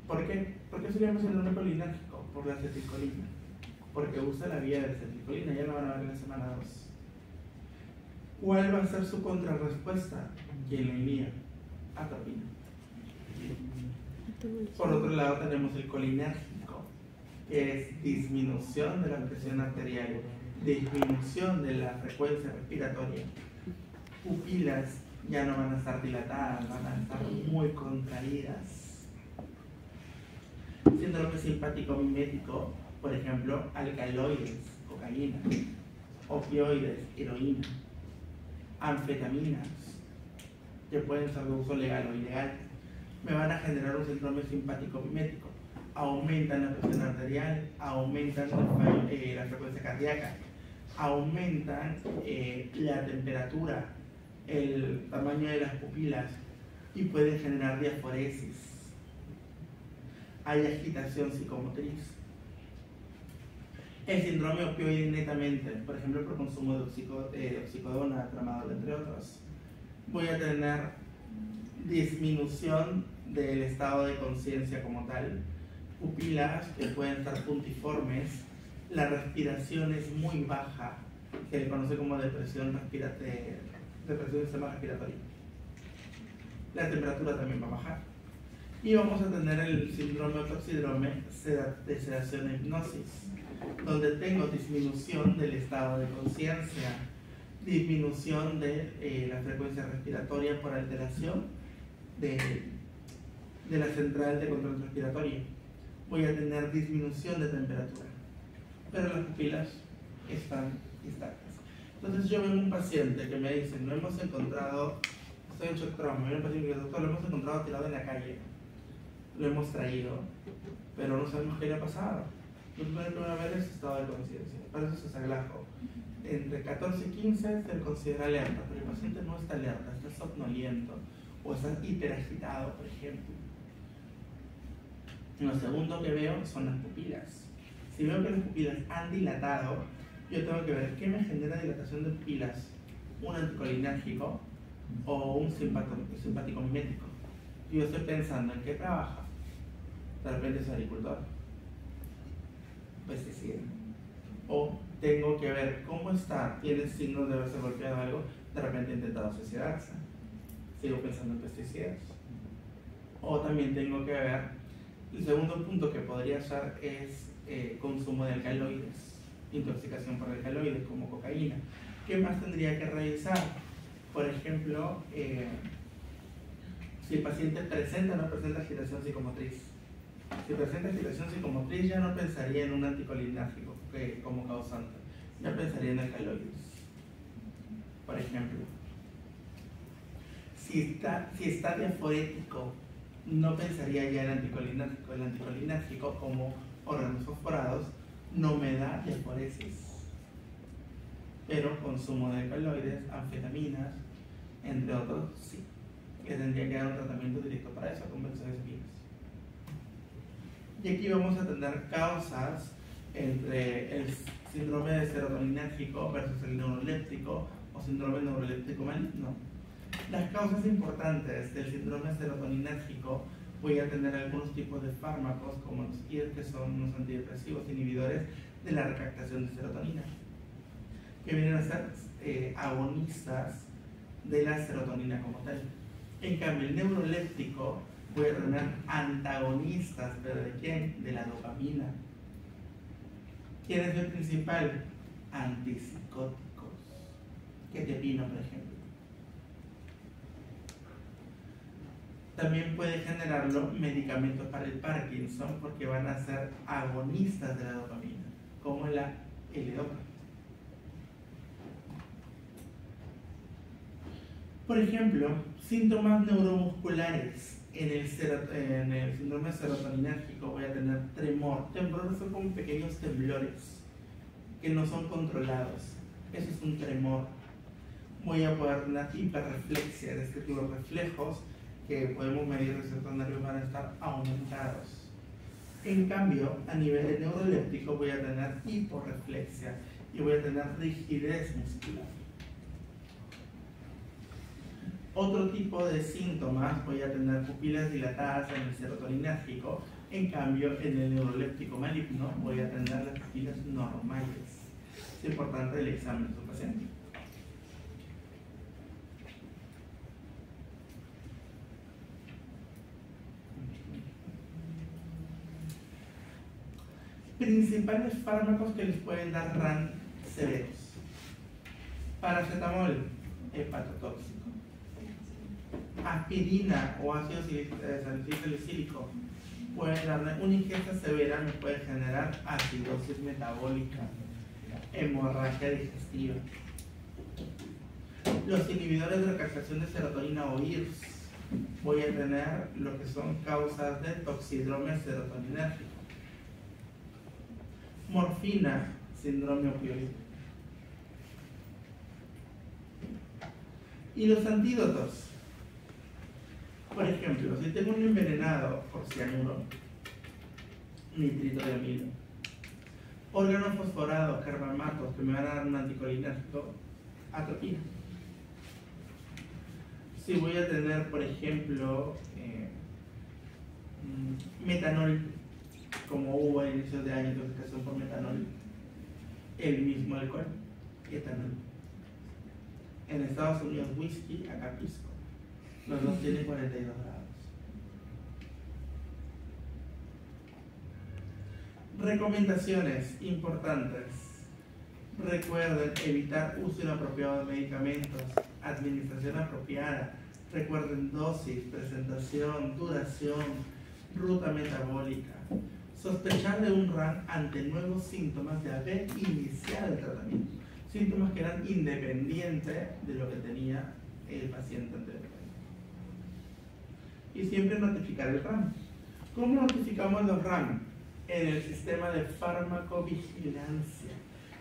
¿Por qué? ¿Por qué se llama síndrome colinérgico? Por la acetilcolina. Porque usa la vía de la acetilcolina, ya lo van a ver en la semana 2. ¿Cuál va a ser su contrarrespuesta? Quilinía, atropina. Por otro lado tenemos el colinérgico, que es disminución de la presión arterial, disminución de la frecuencia respiratoria. Pupilas ya no van a estar dilatadas, van a estar muy contraídas. Síndrome simpático mimético, por ejemplo, alcaloides, cocaína, opioides, heroína. anfetaminas, que pueden ser de uso legal o ilegal, me van a generar un síndrome simpático mimético. Aumentan la presión arterial, aumentan la frecuencia cardíaca, aumentan la temperatura, el tamaño de las pupilas y pueden generar diaforesis. Hay agitación psicomotriz. El síndrome opioide netamente, por ejemplo, por consumo de oxicodona, tramadol, entre otros, voy a tener disminución del estado de conciencia como tal, pupilas que pueden estar puntiformes, la respiración es muy baja, que se conoce como depresión del sistema respiratorio. La temperatura también va a bajar. Y vamos a tener el síndrome o toxidrome de sedación e hipnosis, donde tengo disminución del estado de conciencia, disminución de la frecuencia respiratoria por alteración de la central de control respiratorio. Voy a tener disminución de temperatura, pero las pupilas están intactas. Entonces yo veo un paciente que me dice, no hemos encontrado, estoy en shock trauma, me viene un paciente que dice, doctor, lo hemos encontrado tirado en la calle, lo hemos traído, pero no sabemos qué le ha pasado. Lo primero que van a ver es estado de conciencia, para eso se aglajo. Entre 14 y 15 se considera alerta, pero el paciente no está alerta, está somnoliento o está hiperagitado, por ejemplo. Lo segundo que veo son las pupilas. Si veo que las pupilas han dilatado, yo tengo que ver qué me genera dilatación de pupilas, un anticolinérgico o un simpático mimético. Yo estoy pensando en qué trabaja. De repente es agricultor, pesticida. O tengo que ver cómo está, tiene signos de haberse golpeado algo, de repente ha intentado suicidarse. Sigo pensando en pesticidas. O también tengo que ver, el segundo punto que podría ser es consumo de alcaloides, intoxicación por alcaloides como cocaína. ¿Qué más tendría que revisar? Por ejemplo, si el paciente presenta o no presenta agitación psicomotriz. Si presenta agitación psicomotriz, ya no pensaría en un anticolinérgico como causante, ya pensaría en alcaloides. Por ejemplo, si está diaforético, no pensaría ya en anticolinérgico. El anticolinérgico, como órganos fosforados, no me da diaforesis. Pero consumo de alcaloides, anfetaminas, entre otros, sí. Que tendría que dar un tratamiento directo para eso, con benzodiazepinas. Y aquí vamos a tener causas entre el síndrome de serotoninérgico versus el neuroléptico o síndrome neuroléptico maligno. Las causas importantes del síndrome serotoninérgico, voy a tener algunos tipos de fármacos como los IR, que son unos antidepresivos inhibidores de la recaptación de serotonina, que vienen a ser agonistas de la serotonina como tal. En cambio, el neuroléptico voy a tener antagonistas, ¿pero de quién? De la dopamina. ¿Quién es el principal? Antipsicóticos. Quetiapina, por ejemplo. También puede generarlo medicamentos para el Parkinson porque van a ser agonistas de la dopamina, como la L-dopa. Por ejemplo, síntomas neuromusculares. En el síndrome serotoninérgico voy a tener tremor. Temblores son como pequeños temblores que no son controlados. Eso es un tremor. Voy a poder tener hiperreflexia, es decir, los reflejos que podemos medir de ciertos nervios van a estar aumentados. En cambio, a nivel de neuroléptico voy a tener hiporreflexia y voy a tener rigidez muscular. Otro tipo de síntomas, voy a tener pupilas dilatadas en el serotoninérgico, en cambio en el neuroléptico maligno voy a tener las pupilas normales. Es importante el examen de su paciente. Principales fármacos que les pueden dar RAN severos. Paracetamol, hepatotóxico. Aspirina o ácido salicílico pueden darle una ingesta severa, me puede generar acidosis metabólica, hemorragia digestiva. Los inhibidores de la captación de serotonina o IRS. Voy a tener lo que son causas de toxidrome serotoninérgico. Morfina, síndrome opioide. Y los antídotos. Por ejemplo, si tengo un envenenado por cianuro, nitrito de amilo, órgano fosforado, carbamatos que me van a dar un anticolinérgico, atropina. Si voy a tener, por ejemplo, metanol, como hubo a inicios de año intoxicación por metanol, el mismo alcohol, etanol. En Estados Unidos, whisky, acá pisco. Los dos tienen 42 grados. Recomendaciones importantes. Recuerden evitar uso inapropiado de medicamentos, administración apropiada. Recuerden dosis, presentación, duración, ruta metabólica. Sospechar de un RAM ante nuevos síntomas de haber iniciado el tratamiento. Síntomas que eran independientes de lo que tenía el paciente anteriormente. Y siempre notificar el RAM. ¿Cómo notificamos los RAM? En el sistema de farmacovigilancia.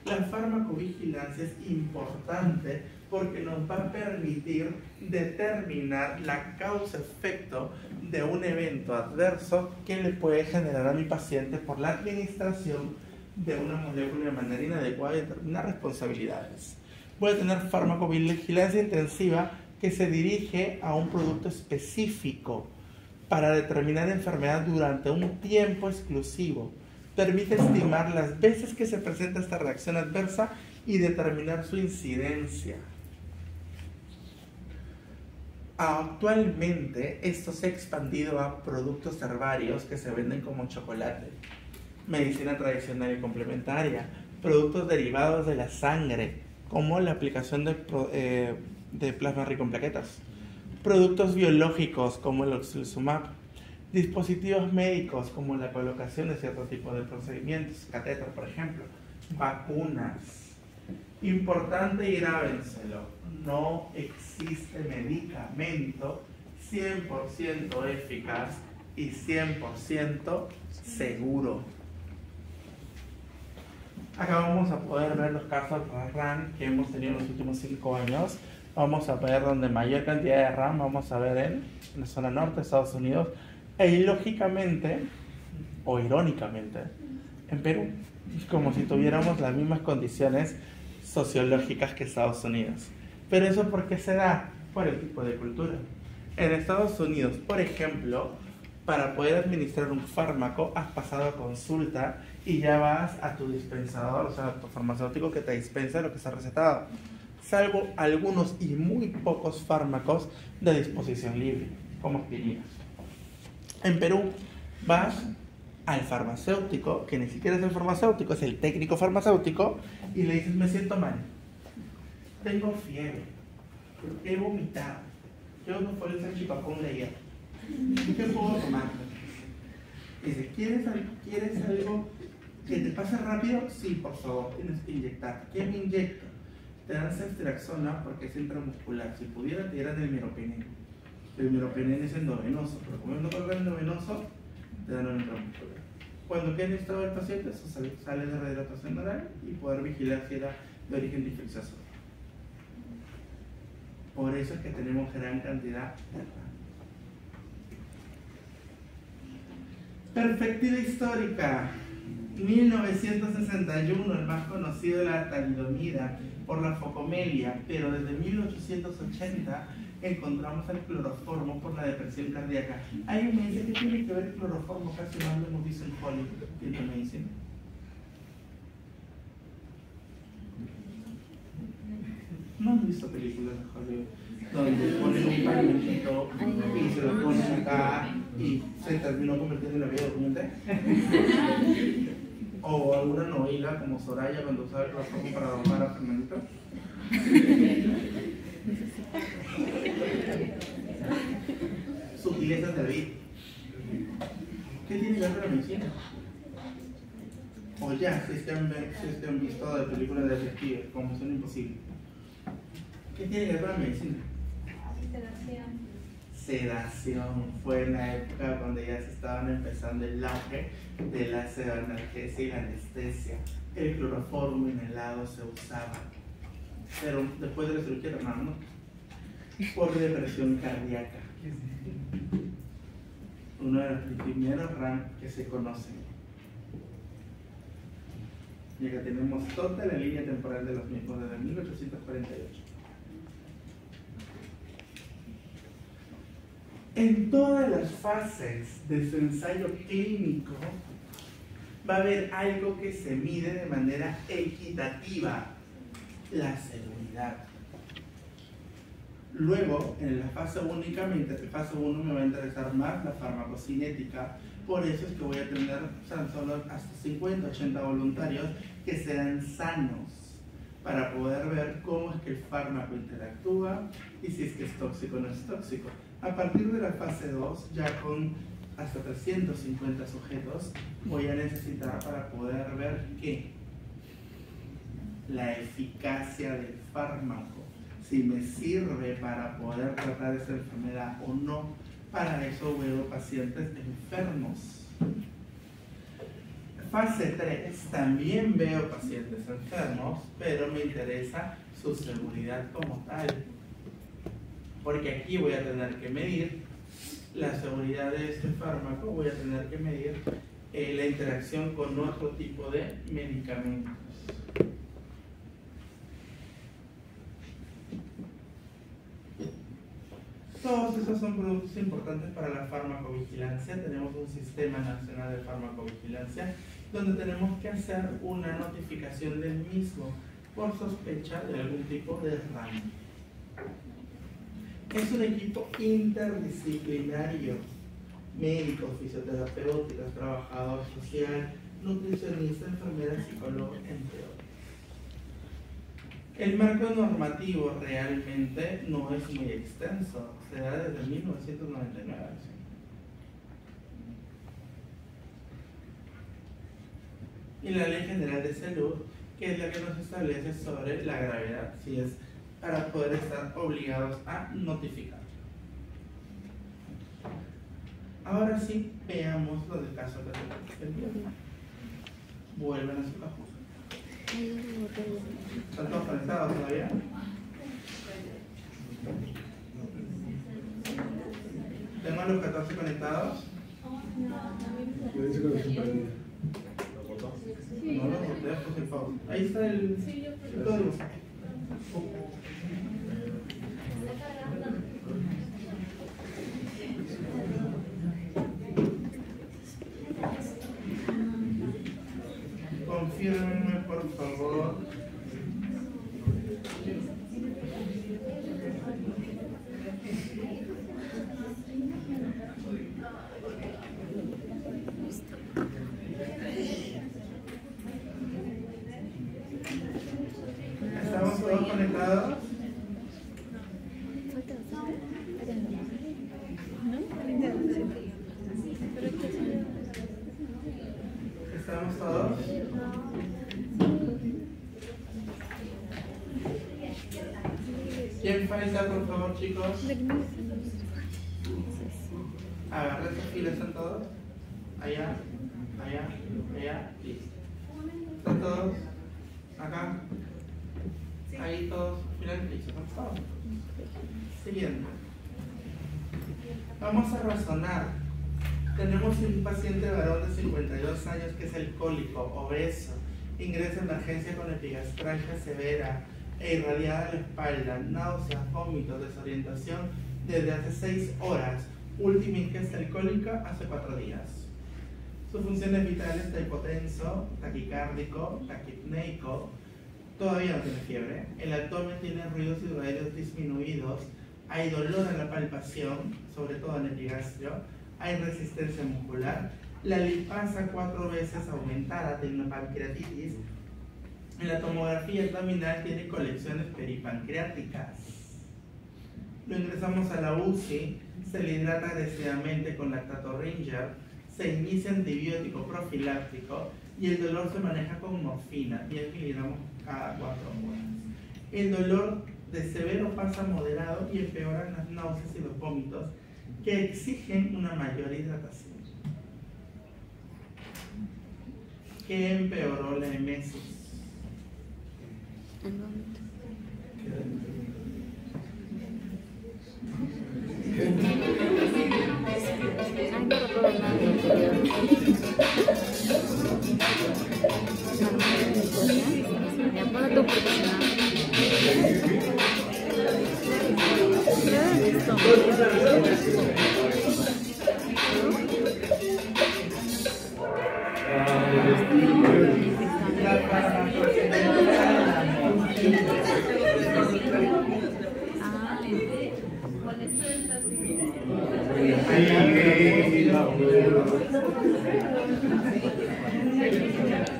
La farmacovigilancia es importante porque nos va a permitir determinar la causa-efecto de un evento adverso que le puede generar a mi paciente por la administración de una molécula de manera inadecuada y determinar responsabilidades. Voy a tener farmacovigilancia intensiva que se dirige a un producto específico para determinar enfermedad durante un tiempo exclusivo. Permite estimar las veces que se presenta esta reacción adversa y determinar su incidencia. Actualmente esto se ha expandido a productos herbarios que se venden como chocolate, medicina tradicional y complementaria, productos derivados de la sangre, como la aplicación de plasma rico en plaquetas, productos biológicos como el oxelizumab, dispositivos médicos como la colocación de cierto tipo de procedimientos, catéter por ejemplo, vacunas. Importante y grábenselo, no existe medicamento 100% eficaz y 100% seguro. Acá vamos a poder ver los casos de RAM que hemos tenido en los últimos 5 años. Vamos a ver donde mayor cantidad de RAM vamos a ver en la zona norte de Estados Unidos e ilógicamente o irónicamente en Perú, como si tuviéramos las mismas condiciones sociológicas que Estados Unidos. Pero eso ¿por qué se da? Por el tipo de cultura. En Estados Unidos, por ejemplo, para poder administrar un fármaco has pasado a consulta y ya vas a tu dispensador, o sea, a tu farmacéutico que te dispensa lo que está recetado, salvo algunos y muy pocos fármacos de disposición libre, como aspirinas. En Perú vas al farmacéutico, que ni siquiera es el farmacéutico, es el técnico farmacéutico, y le dices, me siento mal, tengo fiebre, he vomitado, yo no puedo hacer chipapón de ayer, ¿qué puedo tomar? Dice, ¿quieres algo que te pase rápido? Sí, por favor, tienes que inyectar. ¿Qué me inyecto? Te dan ceftriaxona porque es intramuscular. Si pudiera, te dieran el meropenem. El meropenem es endovenoso, pero como no colgar endovenoso, te dan un intramuscular. Cuando quede en estado el paciente, eso sale de rehidratación oral y poder vigilar si era de origen infeccioso. Por eso es que tenemos gran cantidad de RAM. Perspectiva histórica. 1961, el más conocido de la talidomida por la focomelia, pero desde 1880 encontramos el cloroformo por la depresión cardíaca. Hay un dice que tiene que ver el cloroformo, casi no lo hemos visto en Hollywood, en la medicina. No han visto películas de Hollywood donde ponen un pañuelito y se lo ponen acá y se terminó convirtiendo en la vida durmiente. O alguna novela como Soraya cuando usaba el cloroformo para dormir a Fernandito. Sutilezas de David. ¿Qué tiene que ver con la medicina? O ya, si es que han visto de películas de detectives, como Misión Imposible. ¿Qué tiene que ver con la medicina? Sedación. Fue en la época cuando ya se estaban empezando el auge de la sedoanalgesia y la anestesia. El cloroformo inhalado se usaba, pero después de la cirugía hermano, por depresión cardíaca. Uno de los primeros RAM que se conocen. Y acá tenemos toda la línea temporal de los mismos desde 1848. En todas las fases de su ensayo clínico va a haber algo que se mide de manera equitativa: la seguridad. Luego, en la fase únicamente, en fase 1 me va a interesar más la farmacocinética. Por eso es que voy a tener solo hasta 50, 80 voluntarios que sean sanos para poder ver cómo es que el fármaco interactúa y si es que es tóxico o no es tóxico. A partir de la fase 2, ya con hasta 350 sujetos, voy a necesitar para poder ver que la eficacia del fármaco, si me sirve para poder tratar esa enfermedad o no. Para eso veo pacientes enfermos. Fase 3, también veo pacientes enfermos, pero me interesa su seguridad como tal. Porque aquí voy a tener que medir la seguridad de este fármaco, voy a tener que medir la interacción con otro tipo de medicamentos. Todos esos son productos importantes para la farmacovigilancia. Tenemos un sistema nacional de farmacovigilancia donde tenemos que hacer una notificación del mismo por sospecha de algún tipo de RAM. Es un equipo interdisciplinario: médicos, fisioterapeutas, trabajador social, nutricionista, enfermera, psicólogo, entre otros. El marco normativo realmente no es muy extenso, se da desde 1999. Y la Ley General de Salud, que es la que nos establece sobre la gravedad, si es para poder estar obligados a notificar. Ahora sí, veamos lo del caso que tenemos. Vuelven a su caja. ¿Están todos conectados todavía? ¿Tengo a los 14 conectados? Me dice conexión perdida. No los boté, pues el favor. Ahí está el código. Confírmenme, por favor. ¿Estamos todos conectados? ¿Estamos todos? ¿Quién falta, por favor, chicos? Agarra esa fila, ¿están todos? Allá, allá, allá, listo. ¿Están todos? Acá. Ahí todos, finalmente, ¿están todos? Siguiente. Vamos a razonar. Tenemos un paciente varón de 52 años que es alcohólico, obeso, ingresa en emergencia con epigastralgia severa e irradiada la espalda, náuseas, vómitos, desorientación desde hace 6 horas, última ingesta alcohólica hace 4 días. Sus funciones vitales: está hipotenso, taquicárdico, taquipneico, todavía no tiene fiebre, el abdomen tiene ruidos hidroaéreos disminuidos, hay dolor en la palpación, sobre todo en el epigastrio, hay resistencia muscular, la lipasa 4 veces aumentada, tiene una pancreatitis. En la tomografía abdominal tiene colecciones peripancreáticas. Lo ingresamos a la UCI, se le hidrata agresivamente con lactato Ringer, se inicia antibiótico profiláctico y el dolor se maneja con morfina, 10 miligramos cada 4 horas. El dolor de severo pasa a moderado y empeoran las náuseas y los vómitos que exigen una mayor hidratación. ¿Qué empeoró la emesis? El vómito. Ay, no recuerdo nada de anterior. Ya para tú porque si no.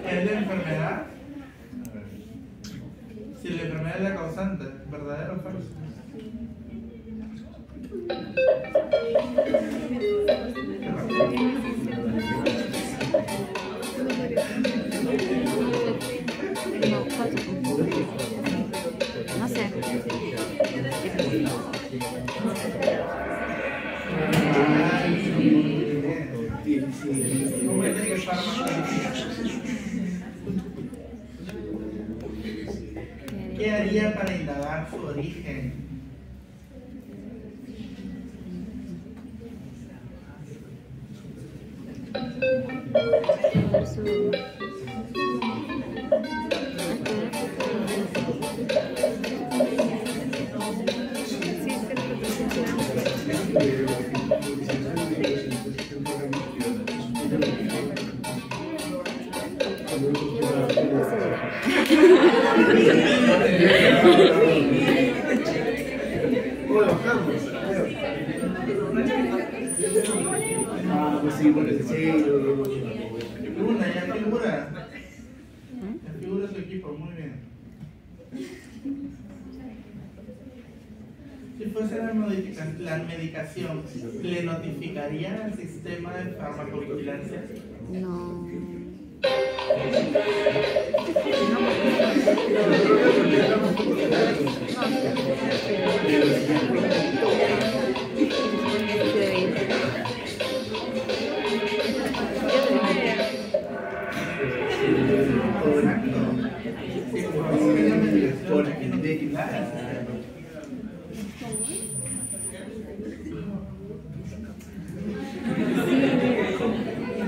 ¿Es la enfermedad? Si la enfermedad es la causante, ¿verdadero o falso? No, falso. No sé. ¿Cómo es que fármaco? ¿Qué haría para indagar su origen? Luna, ya figura. Ya figura su equipo, muy bien. Si fuese la medicación, ¿le notificaría al sistema de farmacovigilancia? No.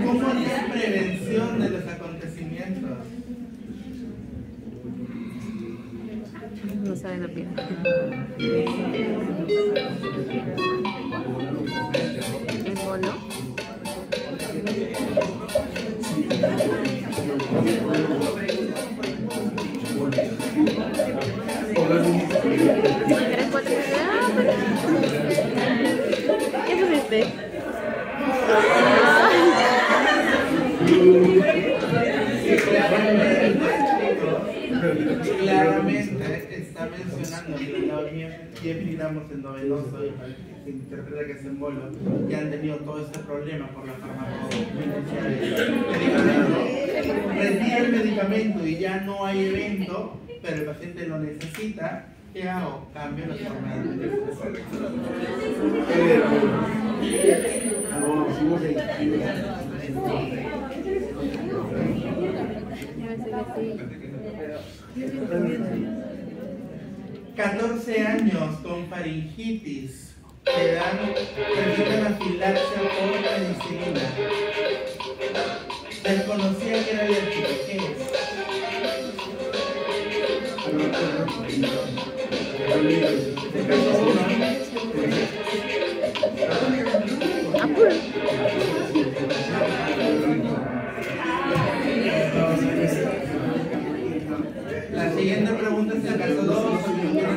¿Cómo haría prevención de los acontecimientos? No saben la piel. ¿El bolo? ¿Tres, cuatro? ¿Qué pusiste? Claramente está mencionando que la 10 miligramos endovenoso se interpreta que es en bolo y han tenido todo este problema por la farmacovigilancia del medicamento. Retira el medicamento y ya no hay evento, pero el paciente lo necesita. ¿Qué hago? Cambio la forma de ...14 años con faringitis que necesitan afilaxia por penicilina. Desconocía que era alérgico. ¿Qué es? La siguiente pregunta es el caso 2, la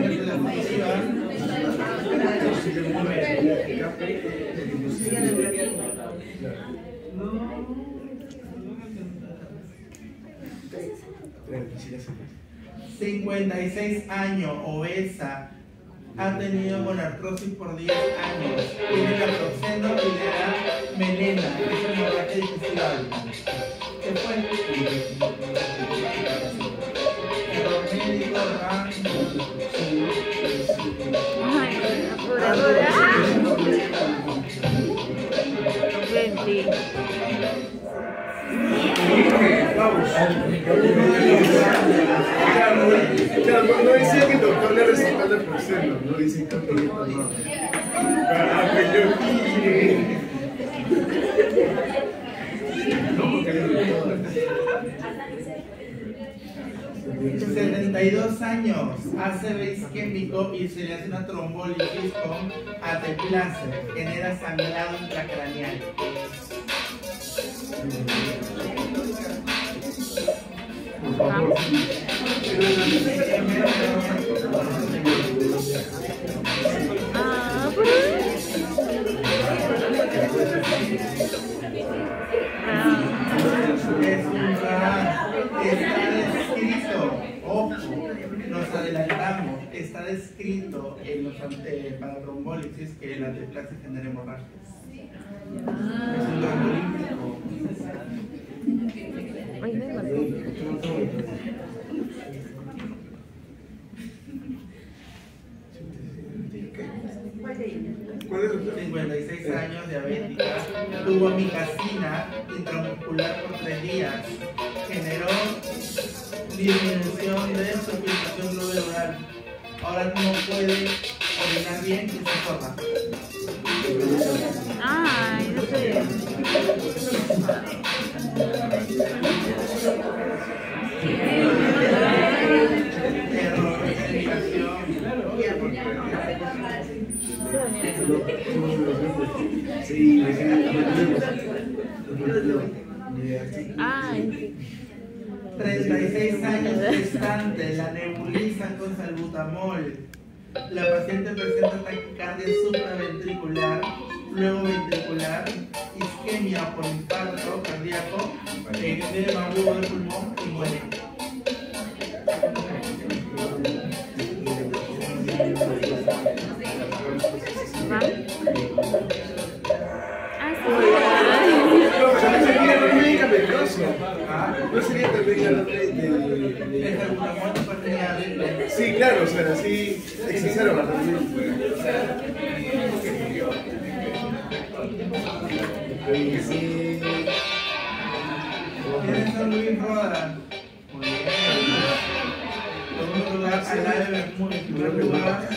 56 años, obesa, ha tenido con artrosis por 10 años, tiene naproxeno y le da melena, es hemorragia digestiva. ¿Qué fue? Error médico, rango. Sí. Vamos. Claro, no decía que el doctor le recetó el porcelo, no dice que no. Ah, pero yo 72 años hace isquémico y se le hace una trombólisis con ateplaser, genera sangrado intracraneal. Está descrito, ojo, nos adelantamos, está descrito en los para trombólisis que la ateplasia genera hemorragias. Es un trombólítico. ¿cuál es el 56 años, diabética, tuvo amicacina intramuscular por 3 días, generó disminución de su filtración glomerular. Ahora no puede orinar bien y se forma. Ay, no sé. Error de medicación. Sí, Ay, 36 años gestante, la nebulizan con salbutamol. La paciente presenta taquicardia supraventricular, luego ventricular, isquemia por infarto cardíaco, edema agudo del pulmón y muere. ¿va? No sería también hablar El salbutamol no pertenece a Sí, claro, o sea, así excesaron ¿Quiénes son Luis Roda? Muy bien. Segundo lugar, Alain de Bermúdez. En primer lugar,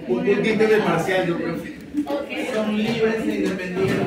un puntito de parcial, yo creo. son libres e independientes